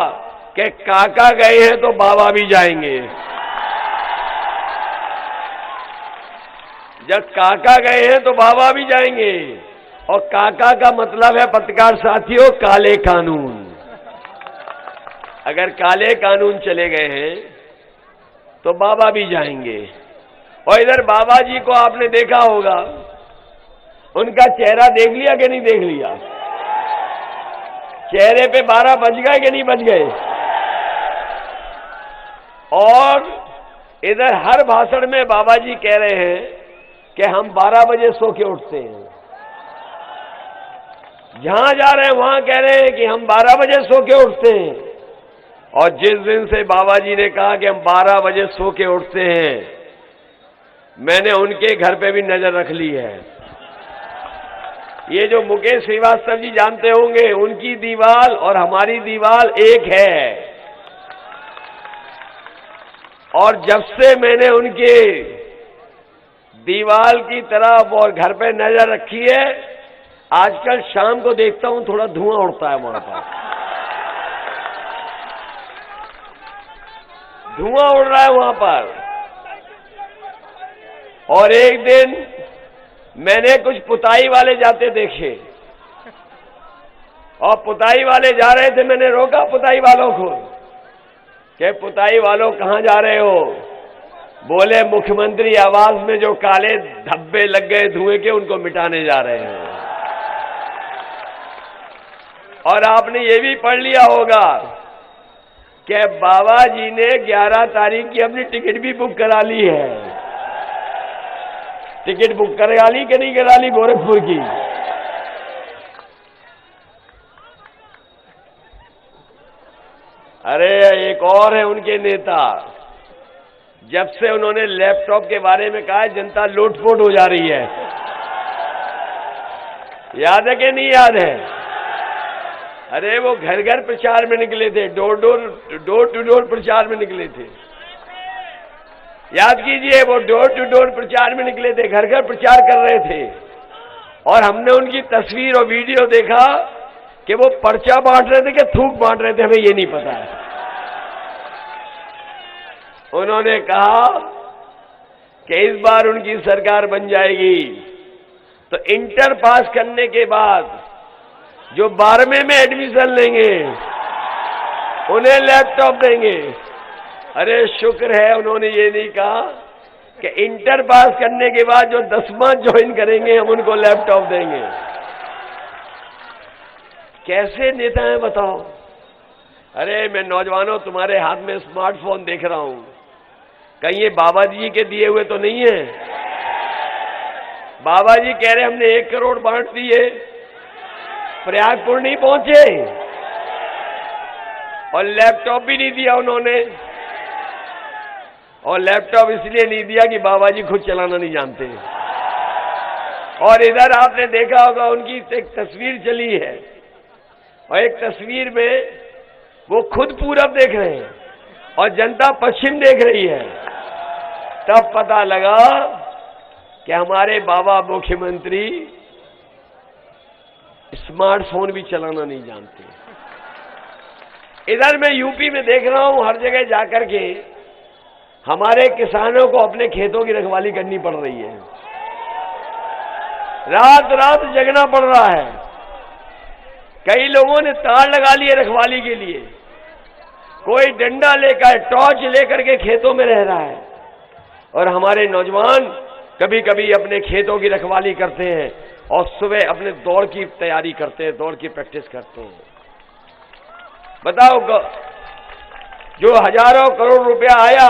कि काका गए हैं तो बाबा भी जाएंगे। जब काका गए हैं तो बाबा भी जाएंगे। और काका का मतलब है पत्रकार साथियों काले कानून। अगर काले कानून चले गए हैं तो बाबा भी जाएंगे। और इधर बाबा जी को आपने देखा होगा, उनका चेहरा देख लिया कि नहीं देख लिया? चेहरे पे 12 बज गए कि नहीं बज गए? और इधर हर भाषण में बाबा जी कह रहे हैं कि हम 12 बजे सो के उठते हैं। जहां जा रहे हैं वहां कह रहे हैं कि हम 12 बजे सो के उठते हैं। और जिस दिन से बाबा जी ने कहा कि हम 12 बजे सो के उठते हैं, मैंने उनके घर पे भी नजर रख ली है। ये जो मुकेश श्रीवास्तव जी जानते होंगे, उनकी दीवार और हमारी दीवार एक है। और जब से मैंने उनके दीवार की तरफ और घर पे नजर रखी है, आजकल शाम को देखता हूं थोड़ा धुआं उड़ता है वहां पर, धुआं उड़ रहा है वहां पर। और एक दिन मैंने कुछ पुताई वाले जाते देखे, और पुताई वाले जा रहे थे। मैंने रोका पुताई वालों को कि पुताई वालों कहां जा रहे हो? बोले मुख्यमंत्री आवास में जो काले धब्बे लग गए धुएं के, उनको मिटाने जा रहे हैं। और आपने ये भी पढ़ लिया होगा कि बाबा जी ने 11 तारीख की अपनी टिकट भी बुक करा ली है। टिकट बुक करा ली कि नहीं करा ली गोरखपुर की? अरे एक और है उनके नेता, जब से उन्होंने लैपटॉप के बारे में कहा है, जनता लूटफूट हो जा रही है। याद है कि नहीं याद है? अरे वो घर घर प्रचार में निकले थे, डोर टू डोर प्रचार में निकले थे। याद कीजिए, वो डोर टू डोर प्रचार में निकले थे, घर घर प्रचार कर रहे थे। और हमने उनकी तस्वीर और वीडियो देखा कि वो पर्चा बांट रहे थे कि थूक बांट रहे थे, हमें ये नहीं पता है। उन्होंने कहा कि इस बार उनकी सरकार बन जाएगी तो इंटर पास करने के बाद जो 12वें में एडमिशन लेंगे उन्हें लैपटॉप देंगे। अरे शुक्र है उन्होंने ये नहीं कहा कि इंटर पास करने के बाद जो 10वां ज्वाइन करेंगे हम उनको लैपटॉप देंगे। कैसे नेता हैं बताओ? अरे मैं नौजवानों, तुम्हारे हाथ में स्मार्टफोन देख रहा हूं, कहीं ये बाबा जी के दिए हुए तो नहीं है? बाबा जी कह रहे हमने 1 करोड़ बांट दिए, प्रयागपुर नहीं पहुंचे, और लैपटॉप भी नहीं दिया उन्होंने। और लैपटॉप इसलिए नहीं दिया कि बाबा जी खुद चलाना नहीं जानते। और इधर आपने देखा होगा उनकी एक तस्वीर चली है, और एक तस्वीर में वो खुद पूरब देख रहे हैं और जनता पश्चिम देख रही है। तब पता लगा कि हमारे बाबा मुख्यमंत्री स्मार्टफोन भी चलाना नहीं जानते। इधर मैं यूपी में देख रहा हूं, हर जगह जाकर के हमारे किसानों को अपने खेतों की रखवाली करनी पड़ रही है। रात रात जगना पड़ रहा है। कई लोगों ने तार लगा लिए रखवाली के लिए, कोई डंडा लेकर, टॉर्च लेकर के खेतों में रह रहा है। और हमारे नौजवान कभी कभी अपने खेतों की रखवाली करते हैं और सुबह अपने दौड़ की तैयारी करते हैं, दौड़ की प्रैक्टिस करते हैं। बताओ, जो हजारों करोड़ रुपया आया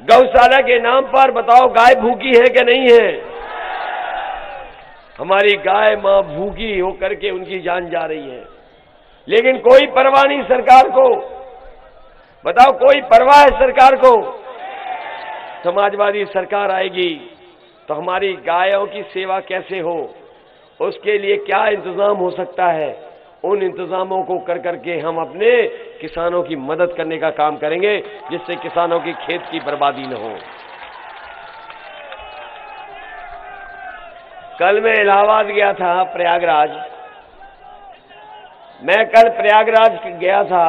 गौशाला के नाम पर, बताओ गाय भूखी है कि नहीं है? हमारी गाय मां भूखी होकर के उनकी जान जा रही है, लेकिन कोई परवाह नहीं सरकार को। बताओ, कोई परवाह है सरकार को? समाजवादी सरकार आएगी तो हमारी गायों की सेवा कैसे हो, उसके लिए क्या इंतजाम हो सकता है, उन इंतजामों को कर करके हम अपने किसानों की मदद करने का काम करेंगे, जिससे किसानों की खेत की बर्बादी न हो। कल मैं इलाहाबाद गया था, प्रयागराज। मैं कल प्रयागराज गया था,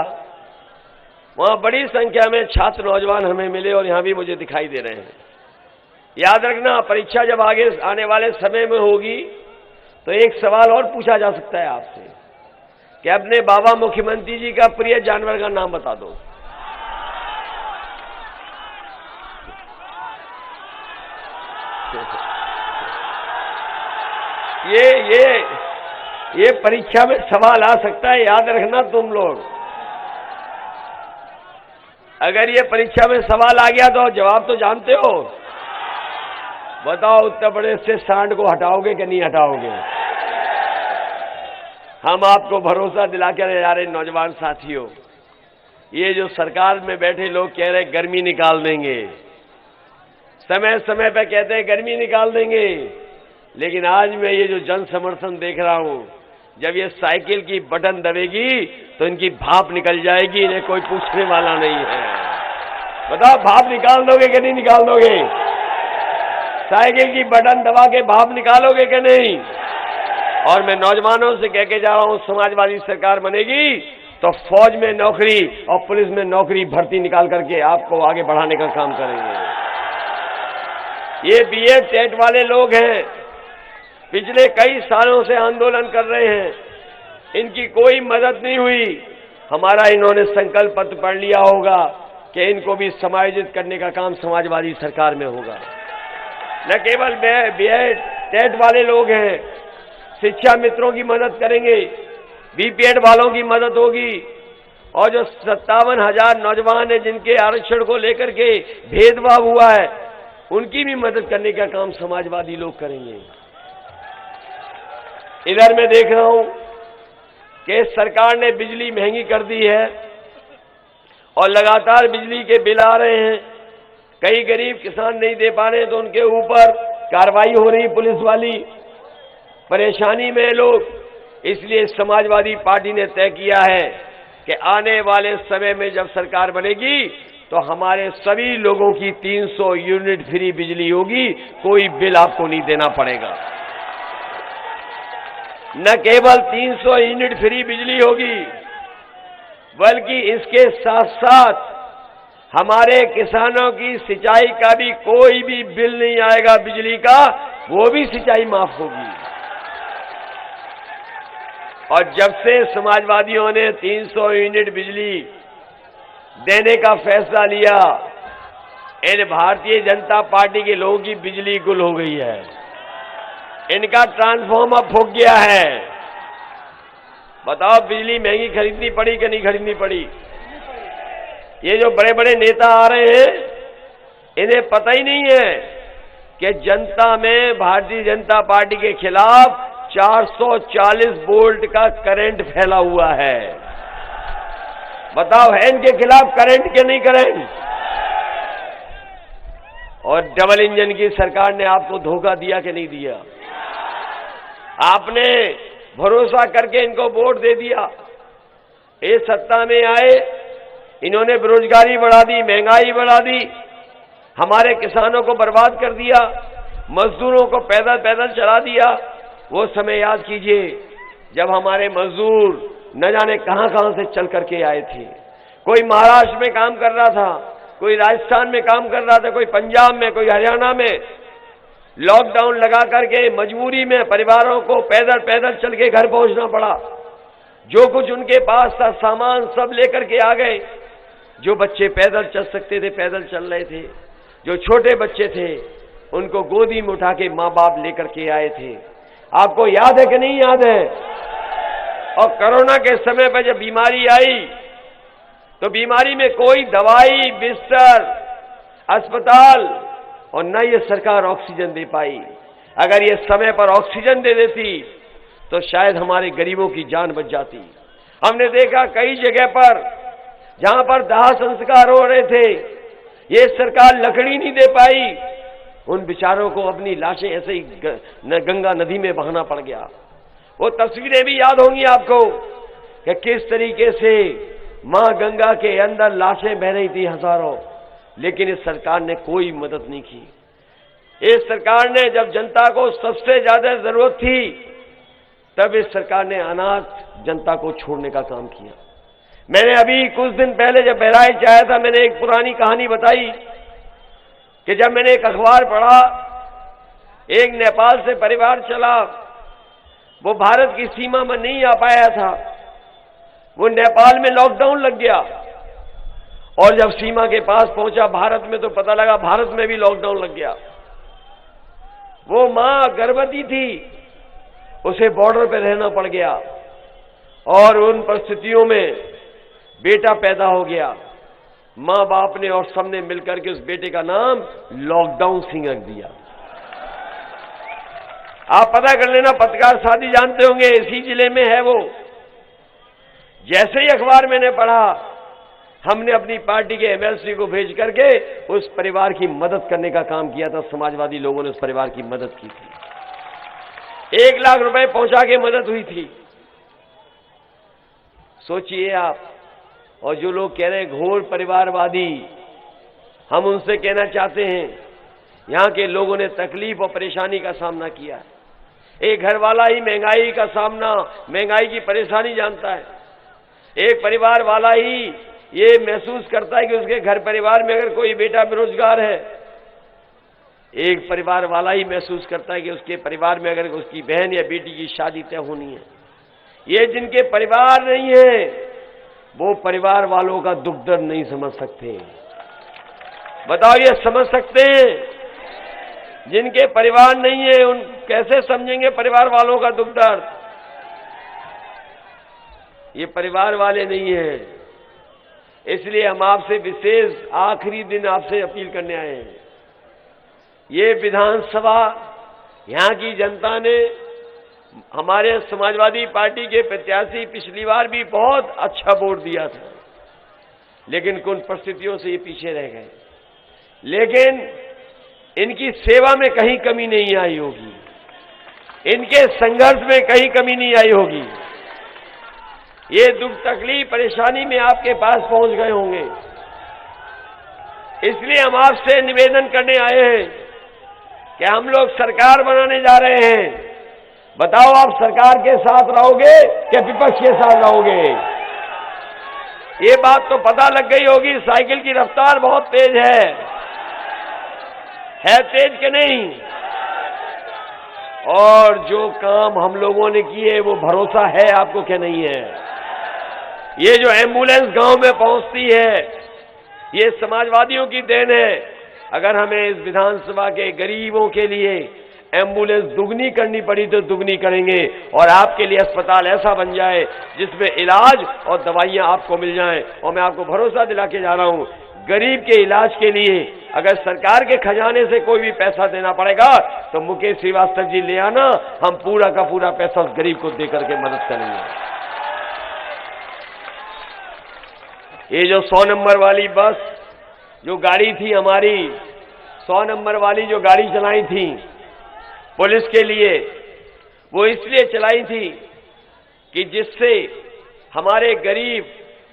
वहां बड़ी संख्या में छात्र नौजवान हमें मिले और यहां भी मुझे दिखाई दे रहे हैं। याद रखना, परीक्षा जब आगे आने वाले समय में होगी तो एक सवाल और पूछा जा सकता है आपसे कि अपने बाबा मुख्यमंत्री जी का प्रिय जानवर का नाम बता दो। ये परीक्षा में सवाल आ सकता है, याद रखना तुम लोग। अगर ये परीक्षा में सवाल आ गया तो जवाब तो जानते हो, बताओ उत्तर प्रदेश से सांड को हटाओगे कि नहीं हटाओगे? हम आपको भरोसा दिलाकर जा रहे नौजवान साथियों, ये जो सरकार में बैठे लोग कह रहे गर्मी निकाल देंगे, समय समय पे कहते हैं गर्मी निकाल देंगे, लेकिन आज मैं ये जो जन समर्थन देख रहा हूं, जब ये साइकिल की बटन दबेगी तो इनकी भाप निकल जाएगी, इन्हें कोई पूछने वाला नहीं है। बताओ भाप निकाल दोगे कि नहीं निकाल दोगे? साइकिल की बटन दबा के भाप निकालोगे कि नहीं? और मैं नौजवानों से कह के जा रहा हूं, समाजवादी सरकार बनेगी तो फौज में नौकरी और पुलिस में नौकरी भर्ती निकाल करके आपको आगे बढ़ाने का काम करेंगे। ये बीएड टेट वाले लोग हैं, पिछले कई सालों से आंदोलन कर रहे हैं, इनकी कोई मदद नहीं हुई। हमारा इन्होंने संकल्प पत्र पढ़ लिया होगा कि इनको भी समायोजित करने का काम समाजवादी सरकार में होगा। न केवल बीएड टेट वाले लोग हैं, शिक्षा मित्रों की मदद करेंगे, बीपीएड वालों की मदद होगी, और जो 57,000 नौजवान हैं जिनके आरक्षण को लेकर के भेदभाव हुआ है, उनकी भी मदद करने का काम समाजवादी लोग करेंगे। इधर मैं देख रहा हूं कि सरकार ने बिजली महंगी कर दी है और लगातार बिजली के बिल आ रहे हैं। कई गरीब किसान नहीं दे पा रहे हैं तो उनके ऊपर कार्रवाई हो रही पुलिस वाली, परेशानी में लोग। इसलिए समाजवादी पार्टी ने तय किया है कि आने वाले समय में जब सरकार बनेगी तो हमारे सभी लोगों की 300 यूनिट फ्री बिजली होगी, कोई बिल आपको नहीं देना पड़ेगा। न केवल 300 यूनिट फ्री बिजली होगी, बल्कि इसके साथ साथ हमारे किसानों की सिंचाई का भी कोई भी बिल नहीं आएगा बिजली का, वो भी सिंचाई माफ होगी। और जब से समाजवादियों ने 300 यूनिट बिजली देने का फैसला लिया, इन भारतीय जनता पार्टी के लोगों की बिजली गुल हो गई है, इनका ट्रांसफार्मर फूक गया है। बताओ बिजली महंगी खरीदनी पड़ी कि नहीं खरीदनी पड़ी? ये जो बड़े बड़े नेता आ रहे हैं, इन्हें पता ही नहीं है कि जनता में भारतीय जनता पार्टी के खिलाफ 440 वोल्ट का करंट फैला हुआ है। बताओ है इनके खिलाफ करंट के नहीं करंट? और डबल इंजन की सरकार ने आपको धोखा दिया कि नहीं दिया? आपने भरोसा करके इनको वोट दे दिया, ये सत्ता में आए, इन्होंने बेरोजगारी बढ़ा दी, महंगाई बढ़ा दी, हमारे किसानों को बर्बाद कर दिया, मजदूरों को पैदल पैदल चला दिया। वो समय याद कीजिए जब हमारे मजदूर न जाने कहां कहां से चल करके आए थे। कोई महाराष्ट्र में काम कर रहा था, कोई राजस्थान में काम कर रहा था, कोई पंजाब में, कोई हरियाणा में। लॉकडाउन लगा करके मजबूरी में परिवारों को पैदल पैदल चल के घर पहुंचना पड़ा। जो कुछ उनके पास था सामान सब लेकर के आ गए। जो बच्चे पैदल चल सकते थे पैदल चल रहे थे, जो छोटे बच्चे थे उनको गोदी में उठा के माँ बाप लेकर के आए थे। आपको याद है कि नहीं याद है? और कोरोना के समय पर जब बीमारी आई तो बीमारी में कोई दवाई, बिस्तर, अस्पताल और न ये सरकार ऑक्सीजन दे पाई। अगर ये समय पर ऑक्सीजन दे देती तो शायद हमारे गरीबों की जान बच जाती। हमने देखा कई जगह पर जहां पर दाह संस्कार हो रहे थे, ये सरकार लकड़ी नहीं दे पाई, उन बेचारों को अपनी लाशें ऐसे ही गंगा नदी में बहाना पड़ गया। वो तस्वीरें भी याद होंगी आपको कि किस तरीके से मां गंगा के अंदर लाशें बह रही थी हजारों, लेकिन इस सरकार ने कोई मदद नहीं की। इस सरकार ने जब जनता को सबसे ज्यादा जरूरत थी तब इस सरकार ने अनाथ जनता को छोड़ने का काम किया। मैंने अभी कुछ दिन पहले जब बहराइच आया था, मैंने एक पुरानी कहानी बताई कि जब मैंने एक अखबार पढ़ा, एक नेपाल से परिवार चला, वो भारत की सीमा में नहीं आ पाया था, वो नेपाल में लॉकडाउन लग गया और जब सीमा के पास पहुंचा भारत में तो पता लगा भारत में भी लॉकडाउन लग गया। वो मां गर्भवती थी, उसे बॉर्डर पे रहना पड़ गया और उन परिस्थितियों में बेटा पैदा हो गया। मां बाप ने और सबने मिलकर के उस बेटे का नाम लॉकडाउन सिंह रख दिया। आप पता कर लेना, पत्रकार साथी जानते होंगे, इसी जिले में है वो। जैसे ही अखबार मैंने पढ़ा, हमने अपनी पार्टी के एमएलसी को भेज करके उस परिवार की मदद करने का काम किया था। समाजवादी लोगों ने उस परिवार की मदद की थी। 1 लाख रुपए पहुंचा के मदद हुई थी। सोचिए आप। और जो लोग कह रहे हैं घोर परिवारवादी, हम उनसे कहना चाहते हैं, यहां के लोगों ने तकलीफ और परेशानी का सामना किया है। एक घर वाला ही महंगाई का सामना, महंगाई की परेशानी जानता है। एक परिवार वाला ही ये महसूस करता है कि उसके घर परिवार में अगर कोई बेटा बेरोजगार है। एक परिवार वाला ही महसूस करता है कि उसके परिवार में अगर उसकी बहन या बेटी की शादी तय होनी है। ये जिनके परिवार नहीं है, वो परिवार वालों का दुख दर्द नहीं समझ सकते। बताओ, ये समझ सकते हैं? जिनके परिवार नहीं है, उन कैसे समझेंगे परिवार वालों का दुख दर्द? ये परिवार वाले नहीं है। इसलिए हम आपसे विशेष आखिरी दिन आपसे अपील करने आए हैं। ये विधानसभा, यहां की जनता ने हमारे समाजवादी पार्टी के प्रत्याशी पिछली बार भी बहुत अच्छा वोट दिया था, लेकिन कुछ परिस्थितियों से ये पीछे रह गए। लेकिन इनकी सेवा में कहीं कमी नहीं आई होगी, इनके संघर्ष में कहीं कमी नहीं आई होगी। ये दुख तकलीफ परेशानी में आपके पास पहुंच गए होंगे। इसलिए हम आपसे निवेदन करने आए हैं कि हम लोग सरकार बनाने जा रहे हैं। बताओ, आप सरकार के साथ रहोगे कि विपक्ष के साथ रहोगे? ये बात तो पता लग गई होगी, साइकिल की रफ्तार बहुत तेज है तेज कि नहीं? और जो काम हम लोगों ने किए वो भरोसा है आपको क्या नहीं है? ये जो एम्बुलेंस गांव में पहुंचती है, ये समाजवादियों की देन है। अगर हमें इस विधानसभा के गरीबों के लिए एम्बुलेंस दुगनी करनी पड़ी तो दुगनी करेंगे, और आपके लिए अस्पताल ऐसा बन जाए जिसमें इलाज और दवाइयां आपको मिल जाएं। और मैं आपको भरोसा दिला के जा रहा हूं, गरीब के इलाज के लिए अगर सरकार के खजाने से कोई भी पैसा देना पड़ेगा तो मुकेश श्रीवास्तव जी ले आना, हम पूरा का पूरा पैसा उस गरीब को देकर के मदद करेंगे। ये जो 100 नंबर वाली बस जो गाड़ी थी हमारी, 100 नंबर वाली जो गाड़ी चलाई थी पुलिस के लिए, वो इसलिए चलाई थी कि जिससे हमारे गरीब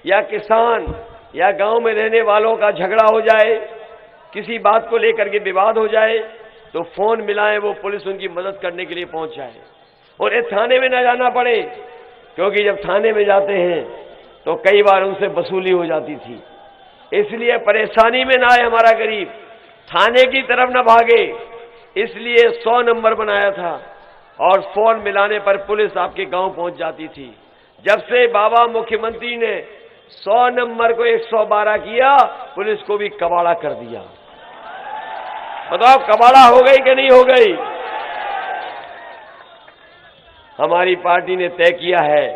या किसान या गांव में रहने वालों का झगड़ा हो जाए, किसी बात को लेकर के विवाद हो जाए, तो फोन मिलाएं, वो पुलिस उनकी मदद करने के लिए पहुंच जाए और थाने में न जाना पड़े। क्योंकि जब थाने में जाते हैं तो कई बार उनसे वसूली हो जाती थी। इसलिए परेशानी में ना आए हमारा गरीब, थाने की तरफ न भागे, इसलिए 100 नंबर बनाया था और फोन मिलाने पर पुलिस आपके गांव पहुंच जाती थी। जब से बाबा मुख्यमंत्री ने 100 नंबर को 112 किया, पुलिस को भी कबाड़ा कर दिया। बताओ, कबाड़ा हो गई कि नहीं हो गई? हमारी पार्टी ने तय किया है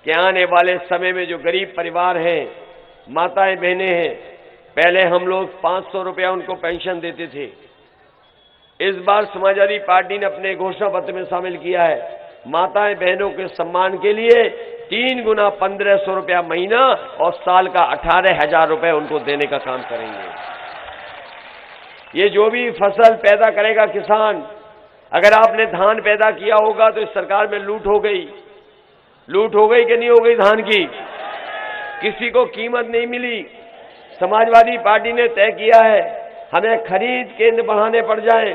कि आने वाले समय में जो गरीब परिवार हैं, माताएं बहनें हैं, पहले हम लोग 500 रुपया उनको पेंशन देते थे। इस बार समाजवादी पार्टी ने अपने घोषणा पत्र में शामिल किया है, माताएं बहनों के सम्मान के लिए 3 गुना 1500 रुपया महीना और साल का 18,000 रुपए उनको देने का काम करेंगे। ये जो भी फसल पैदा करेगा किसान, अगर आपने धान पैदा किया होगा तो इस सरकार में लूट हो गई कि नहीं हो गई धान की? किसी को कीमत नहीं मिली। समाजवादी पार्टी ने तय किया है हमें खरीद केंद्र बढ़ाने पड़ जाएं,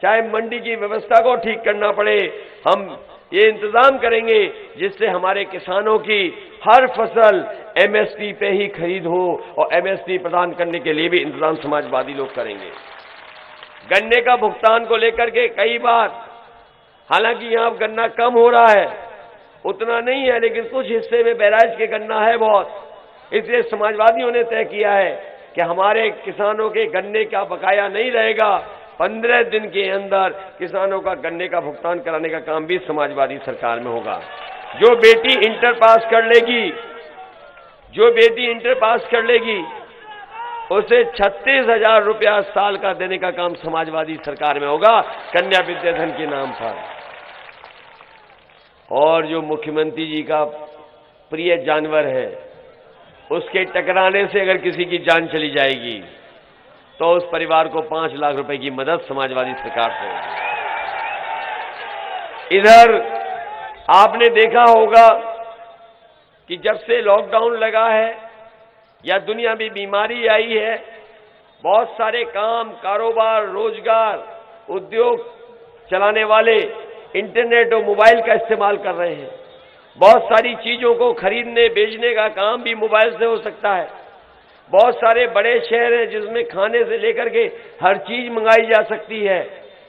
चाहे मंडी की व्यवस्था को ठीक करना पड़े, हम ये इंतजाम करेंगे जिससे हमारे किसानों की हर फसल एमएसपी पे ही खरीद हो, और एमएसपी प्रदान करने के लिए भी इंतजाम समाजवादी लोग करेंगे। गन्ने का भुगतान को लेकर के कई बार, हालांकि यहाँ गन्ना कम हो रहा है, उतना नहीं है, लेकिन कुछ हिस्से में बैराज के गन्ना है बहुत, इसलिए समाजवादियों ने तय किया है कि हमारे किसानों के गन्ने का बकाया नहीं रहेगा। 15 दिन के अंदर किसानों का गन्ने का भुगतान कराने का काम भी समाजवादी सरकार में होगा। जो बेटी इंटर पास कर लेगी उसे 36,000 रुपया साल का देने का काम समाजवादी सरकार में होगा, कन्या विद्याधन के नाम पर। और जो मुख्यमंत्री जी का प्रिय जानवर है, उसके टकराने से अगर किसी की जान चली जाएगी तो उस परिवार को 5 लाख रुपए की मदद समाजवादी सरकार से होगी। इधर आपने देखा होगा कि जब से लॉकडाउन लगा है या दुनिया में बीमारी आई है, बहुत सारे काम, कारोबार, रोजगार, उद्योग चलाने वाले इंटरनेट और मोबाइल का इस्तेमाल कर रहे हैं। बहुत सारी चीजों को खरीदने बेचने का काम भी मोबाइल से हो सकता है। बहुत सारे बड़े शहर हैं जिसमें खाने से लेकर के हर चीज मंगाई जा सकती है।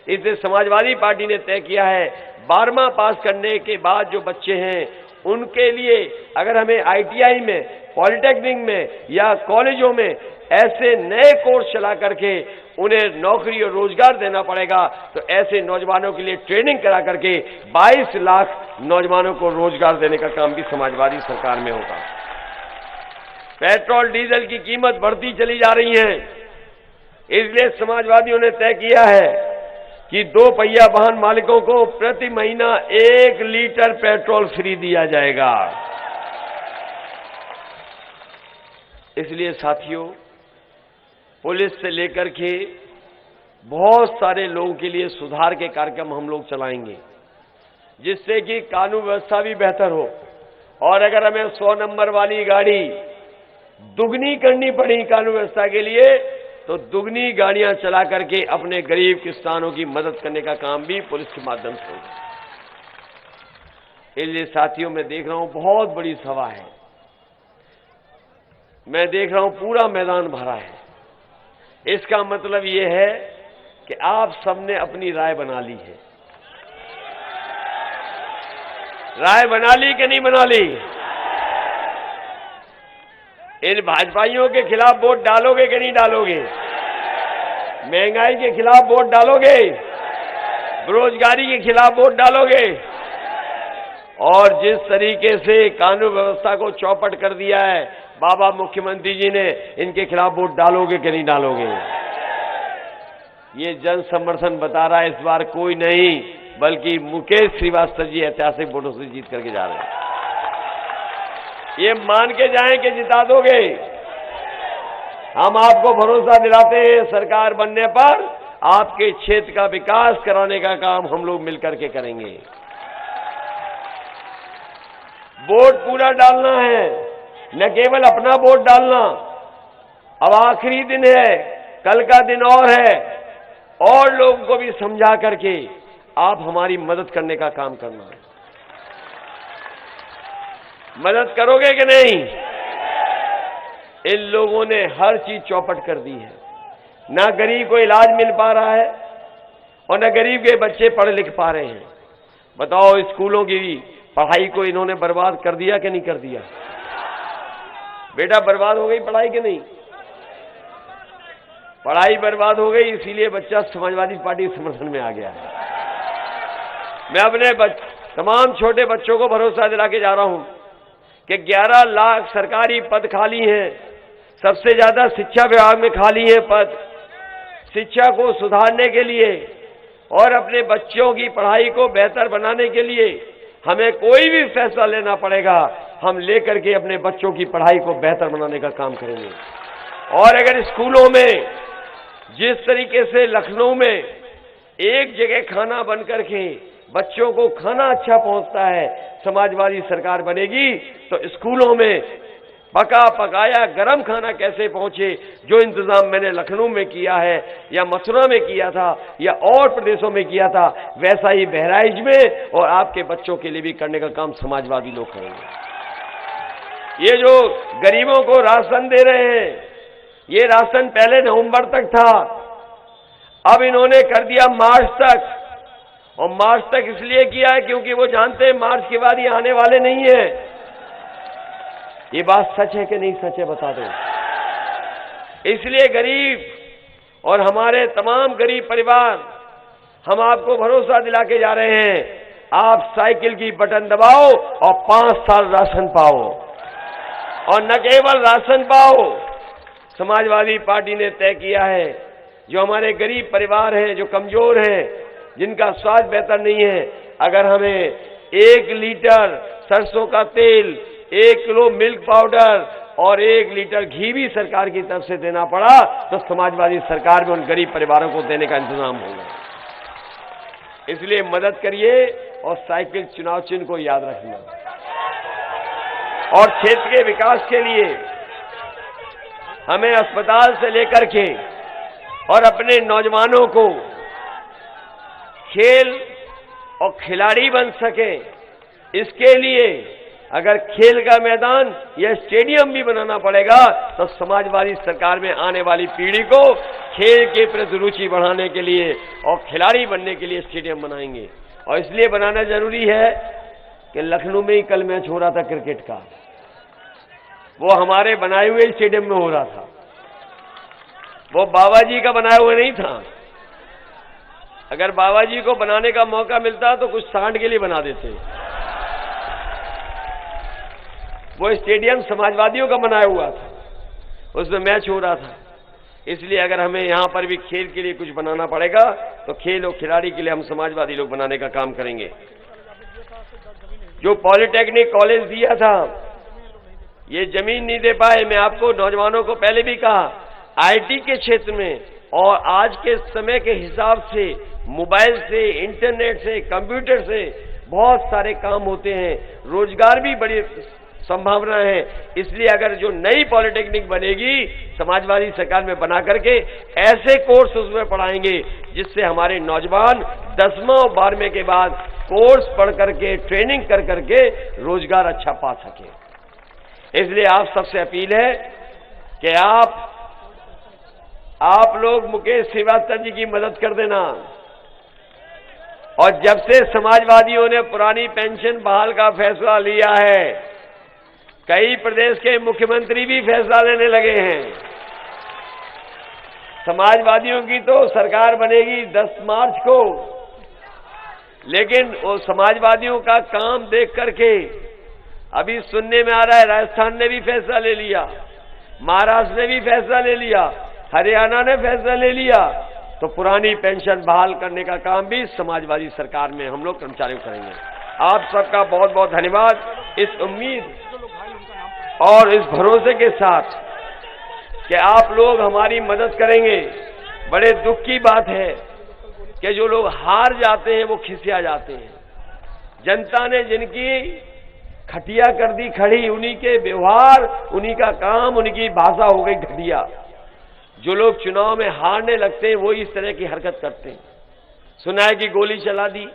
इसलिए समाजवादी पार्टी ने तय किया है 12वां पास करने के बाद जो बच्चे हैं उनके लिए अगर हमें आईटीआई में, पॉलिटेक्निक में या कॉलेजों में ऐसे नए कोर्स चला करके उन्हें नौकरी और रोजगार देना पड़ेगा, तो ऐसे नौजवानों के लिए ट्रेनिंग करा करके 22 लाख नौजवानों को रोजगार देने का काम भी समाजवादी सरकार में होगा। पेट्रोल डीजल की कीमत बढ़ती चली जा रही है, इसलिए समाजवादियों ने तय किया है कि 2 पहिया वाहन मालिकों को प्रति महीना 1 लीटर पेट्रोल फ्री दिया जाएगा। इसलिए साथियों, पुलिस से लेकर के बहुत सारे लोगों के लिए सुधार के कार्यक्रम हम लोग चलाएंगे, जिससे कि कानून व्यवस्था भी बेहतर हो। और अगर हमें 100 नंबर वाली गाड़ी दुगनी करनी पड़ी कानून व्यवस्था के लिए, तो दुगनी गाड़ियां चला करके अपने गरीब किसानों की मदद करने का काम भी पुलिस के माध्यम से होगा। इसलिए साथियों, मैं देख रहा हूं बहुत बड़ी सभा है, मैं देख रहा हूं पूरा मैदान भरा है। इसका मतलब यह है कि आप सबने अपनी राय बना ली है। राय बना ली कि नहीं बना ली? इन भाजपाइयों के खिलाफ वोट डालोगे कि नहीं डालोगे? महंगाई के खिलाफ वोट डालोगे? बेरोजगारी के खिलाफ वोट डालोगे? और जिस तरीके से कानून व्यवस्था को चौपट कर दिया है बाबा मुख्यमंत्री जी ने, इनके खिलाफ वोट डालोगे कि नहीं डालोगे? ये जन समर्थन बता रहा है इस बार कोई नहीं बल्कि मुकेश श्रीवास्तव जी ऐतिहासिक वोटों से जीत करके जा रहे हैं। ये मान के जाएं कि जिता दोगे। हम आपको भरोसा दिलाते हैं सरकार बनने पर आपके क्षेत्र का विकास कराने का काम हम लोग मिलकर के करेंगे। वोट पूरा डालना है, न केवल अपना वोट डालना। अब आखिरी दिन है, कल का दिन और है, और लोगों को भी समझा करके आप हमारी मदद करने का काम करना है। मदद करोगे कि नहीं? इन लोगों ने हर चीज चौपट कर दी है। ना गरीब को इलाज मिल पा रहा है और न गरीब के बच्चे पढ़ लिख पा रहे हैं। बताओ, स्कूलों की पढ़ाई को इन्होंने बर्बाद कर दिया कि नहीं कर दिया? बेटा, बर्बाद हो गई पढ़ाई कि नहीं? पढ़ाई बर्बाद हो गई, इसीलिए बच्चा समाजवादी पार्टी समर्थन में आ गया है। मैं अपने तमाम छोटे बच्चों को भरोसा दिला के जा रहा हूं कि 11 लाख सरकारी पद खाली हैं। सबसे ज्यादा शिक्षा विभाग में खाली है पद। शिक्षा को सुधारने के लिए और अपने बच्चों की पढ़ाई को बेहतर बनाने के लिए हमें कोई भी फैसला लेना पड़ेगा, हम लेकर के अपने बच्चों की पढ़ाई को बेहतर बनाने का काम करेंगे। और अगर स्कूलों में जिस तरीके से लखनऊ में एक जगह खाना बन करके बच्चों को खाना अच्छा पहुंचता है, समाजवादी सरकार बनेगी तो स्कूलों में पका पकाया गरम खाना कैसे पहुंचे, जो इंतजाम मैंने लखनऊ में किया है या मथुरा में किया था या और प्रदेशों में किया था, वैसा ही बहराइच में और आपके बच्चों के लिए भी करने का काम समाजवादी लोग करेंगे। ये जो गरीबों को राशन दे रहे हैं, ये राशन पहले नवंबर तक था, अब इन्होंने कर दिया मार्च तक। और मार्च तक इसलिए किया है क्योंकि वो जानते हैं मार्च के बाद ये आने वाले नहीं है। ये बात सच है कि नहीं सच है, बता दो। इसलिए गरीब और हमारे तमाम गरीब परिवार, हम आपको भरोसा दिला के जा रहे हैं, आप साइकिल की बटन दबाओ और 5 साल राशन पाओ। और न केवल राशन पाओ, समाजवादी पार्टी ने तय किया है, जो हमारे गरीब परिवार हैं, जो कमजोर हैं, जिनका स्वास्थ्य बेहतर नहीं है, अगर हमें 1 लीटर सरसों का तेल, 1 किलो मिल्क पाउडर और 1 लीटर घी भी सरकार की तरफ से देना पड़ा तो समाजवादी सरकार में उन गरीब परिवारों को देने का इंतजाम होगा। इसलिए मदद करिए और साइकिल चुनाव चिन्ह को याद रखना। और क्षेत्र के विकास के लिए हमें अस्पताल से लेकर के और अपने नौजवानों को खेल और खिलाड़ी बन सके, इसके लिए अगर खेल का मैदान या स्टेडियम भी बनाना पड़ेगा तो समाजवादी सरकार में आने वाली पीढ़ी को खेल के प्रति रुचि बढ़ाने के लिए और खिलाड़ी बनने के लिए स्टेडियम बनाएंगे। और इसलिए बनाना जरूरी है कि लखनऊ में ही कल मैच हो रहा था क्रिकेट का, वो हमारे बनाए हुए स्टेडियम में हो रहा था, वो बाबा जी का बनाया हुआ नहीं था। अगर बाबा जी को बनाने का मौका मिलता तो कुछ सांड के लिए बना देते। वो स्टेडियम समाजवादियों का बनाया हुआ था, उसमें मैच हो रहा था। इसलिए अगर हमें यहां पर भी खेल के लिए कुछ बनाना पड़ेगा तो खेल और खिलाड़ी के लिए हम समाजवादी लोग बनाने का काम करेंगे। जो पॉलिटेक्निक कॉलेज दिया था, ये जमीन नहीं दे पाए। मैं आपको नौजवानों को पहले भी कहा, आईटी के क्षेत्र में और आज के समय के हिसाब से मोबाइल से, इंटरनेट से, कंप्यूटर से बहुत सारे काम होते हैं, रोजगार भी बड़ी संभावना है। इसलिए अगर जो नई पॉलिटेक्निक बनेगी समाजवादी सरकार में बना करके ऐसे कोर्स उसमें पढ़ाएंगे जिससे हमारे नौजवान 10वां और 12वें के बाद कोर्स पढ़ करके, ट्रेनिंग कर करके रोजगार अच्छा पा सके। इसलिए आप सबसे अपील है कि आप लोग मुकेश श्रीवास्तव जी की मदद कर देना। और जब से समाजवादियों ने पुरानी पेंशन बहाल का फैसला लिया है, कई प्रदेश के मुख्यमंत्री भी फैसला लेने लगे हैं। समाजवादियों की तो सरकार बनेगी 10 मार्च को, लेकिन वो समाजवादियों का काम देख करके अभी सुनने में आ रहा है राजस्थान ने भी फैसला ले लिया, महाराष्ट्र ने भी फैसला ले लिया, हरियाणा ने फैसला ले लिया, तो पुरानी पेंशन बहाल करने का काम भी समाजवादी सरकार में हम लोग कर्मचारियों करेंगे। आप सबका बहुत बहुत धन्यवाद। इस उम्मीद और इस भरोसे के साथ कि आप लोग हमारी मदद करेंगे। बड़े दुख की बात है कि जो लोग हार जाते हैं वो खिसिया जाते हैं। जनता ने जिनकी खटिया कर दी खड़ी, उन्हीं के व्यवहार, उन्हीं का काम, उनकी भाषा हो गई घटिया। जो लोग चुनाव में हारने लगते हैं वो इस तरह की हरकत करते हैं। सुना है कि गोली चला दी,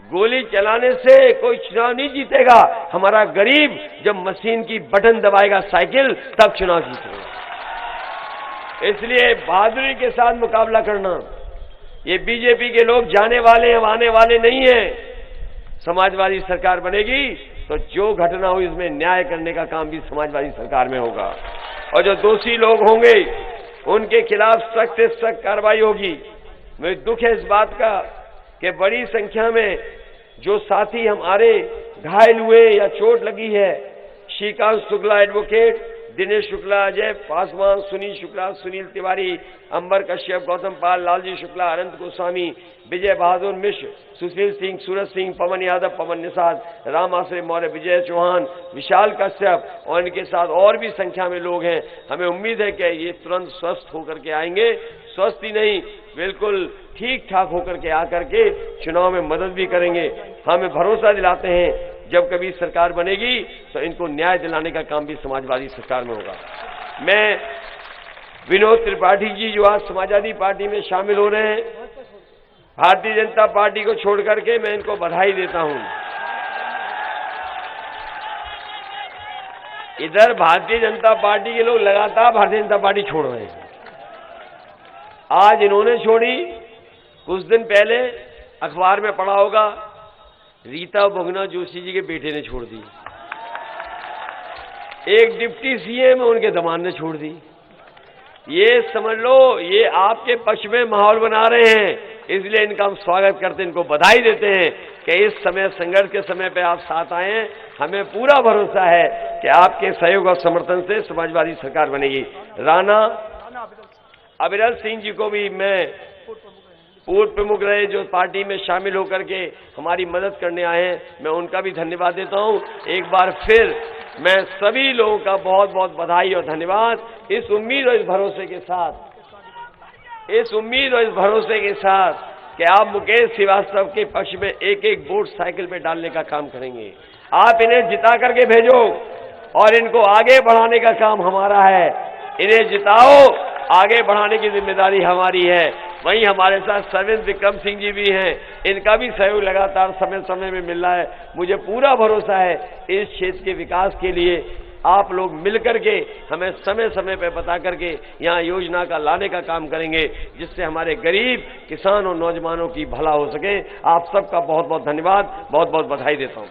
गोली चलाने से कोई चुनाव नहीं जीतेगा। हमारा गरीब जब मशीन की बटन दबाएगा साइकिल, तब चुनाव जीतेगा। इसलिए बहादुरी के साथ मुकाबला करना। ये बीजेपी के लोग जाने वाले हैं, आने वाले नहीं हैं। समाजवादी सरकार बनेगी तो जो घटना हुई इसमें न्याय करने का काम भी समाजवादी सरकार में होगा। और जो दोषी लोग होंगे उनके खिलाफ सख्त से सख्त कार्रवाई होगी। मुझे दुख है इस बात का कि बड़ी संख्या में जो साथी हमारे घायल हुए या चोट लगी है, श्रीकांत शुक्ला एडवोकेट, दिनेश शुक्ला, अजय पासवान, सुनील शुक्ला, सुनील तिवारी, अंबर कश्यप, गौतम पाल, लालजी शुक्ला, अनंत गोस्वामी, विजय बहादुर मिश्र, सुशील सिंह, सूरज सिंह, पवन यादव, पवन निषाद, राम आश्रय मौर्य, विजय चौहान, विशाल कश्यप और इनके साथ और भी संख्या में लोग हैं। हमें उम्मीद है कि ये तुरंत स्वस्थ होकर के आएंगे। स्वस्थ ही नहीं, बिल्कुल ठीक ठाक होकर के आकर के चुनाव में मदद भी करेंगे। हमें भरोसा दिलाते हैं जब कभी सरकार बनेगी तो इनको न्याय दिलाने का काम भी समाजवादी सरकार में होगा। मैं विनोद त्रिपाठी जी जो आज समाजवादी पार्टी में शामिल हो रहे हैं, भारतीय जनता पार्टी को छोड़ करके मैं इनको बधाई देता हूं। इधर भारतीय जनता पार्टी के लोग लगातार भारतीय जनता पार्टी छोड़ रहे हैं। आज इन्होंने छोड़ी, कुछ दिन पहले अखबार में पढ़ा होगा रीता बहुगुणा जोशी जी के बेटे ने छोड़ दी, एक डिप्टी सीएम उनके दामाद ने छोड़ दी। ये समझ लो ये आपके पक्ष में माहौल बना रहे हैं, इसलिए इनका हम स्वागत करते हैं, इनको बधाई देते हैं कि इस समय संघर्ष के समय पे आप साथ आए हैं। हमें पूरा भरोसा है कि आपके सहयोग और समर्थन से समाजवादी सरकार बनेगी। राणा अविरल सिंह जी को भी मैं पूर्व प्रमुख रहे जो पार्टी में शामिल होकर के हमारी मदद करने आए हैं, मैं उनका भी धन्यवाद देता हूं। एक बार फिर मैं सभी लोगों का बहुत बहुत बधाई और धन्यवाद। इस उम्मीद और इस भरोसे के साथ कि आप मुकेश श्रीवास्तव के पक्ष में एक एक वोट साइकिल पे डालने का काम करेंगे। आप इन्हें जिता करके भेजो और इनको आगे बढ़ाने का काम हमारा है। इन्हें जिताओ, आगे बढ़ाने की जिम्मेदारी हमारी है। वहीं हमारे साथ सर्वेंद्र विक्रम सिंह जी भी हैं, इनका भी सहयोग लगातार समय समय में मिल रहा है। मुझे पूरा भरोसा है इस क्षेत्र के विकास के लिए आप लोग मिलकर के हमें समय समय पर बता करके यहाँ योजना का लाने का काम करेंगे, जिससे हमारे गरीब किसान और नौजवानों की भला हो सके। आप सबका बहुत बहुत धन्यवाद, बहुत बहुत बधाई देता हूँ।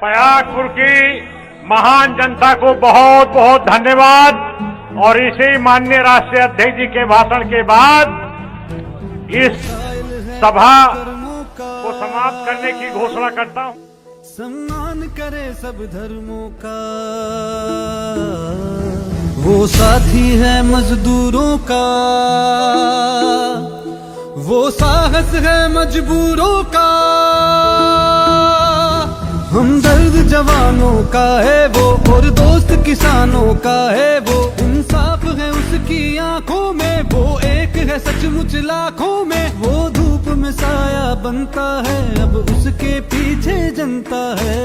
प्रयागपुर की महान जनता को बहुत बहुत धन्यवाद। और इसी माननीय राष्ट्रीय अध्यक्ष जी के भाषण के बाद इस सभा को समाप्त करने की घोषणा करता हूं। सम्मान करे सब धर्मों का, वो साथी है मजदूरों का, वो साहस है मजबूरों का, हमदर्द जवानों का है वो, और दोस्त किसानों का है वो। इंसाफ है उसकी आंखों में, वो एक है सचमुच लाखों में। वो धूप में साया बनता है, अब उसके पीछे जनता है।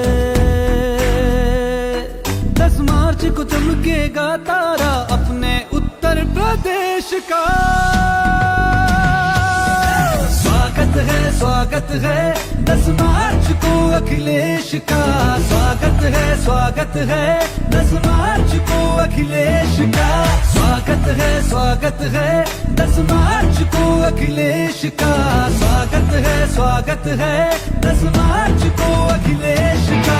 10 मार्च को चमकेगा तारा अपने उत्तर प्रदेश का। स्वागत है 10 मार्च को अखिलेश का। स्वागत है 10 मार्च को अखिलेश का। स्वागत है 10 मार्च को अखिलेश का। स्वागत है 10 मार्च को अखिलेश का।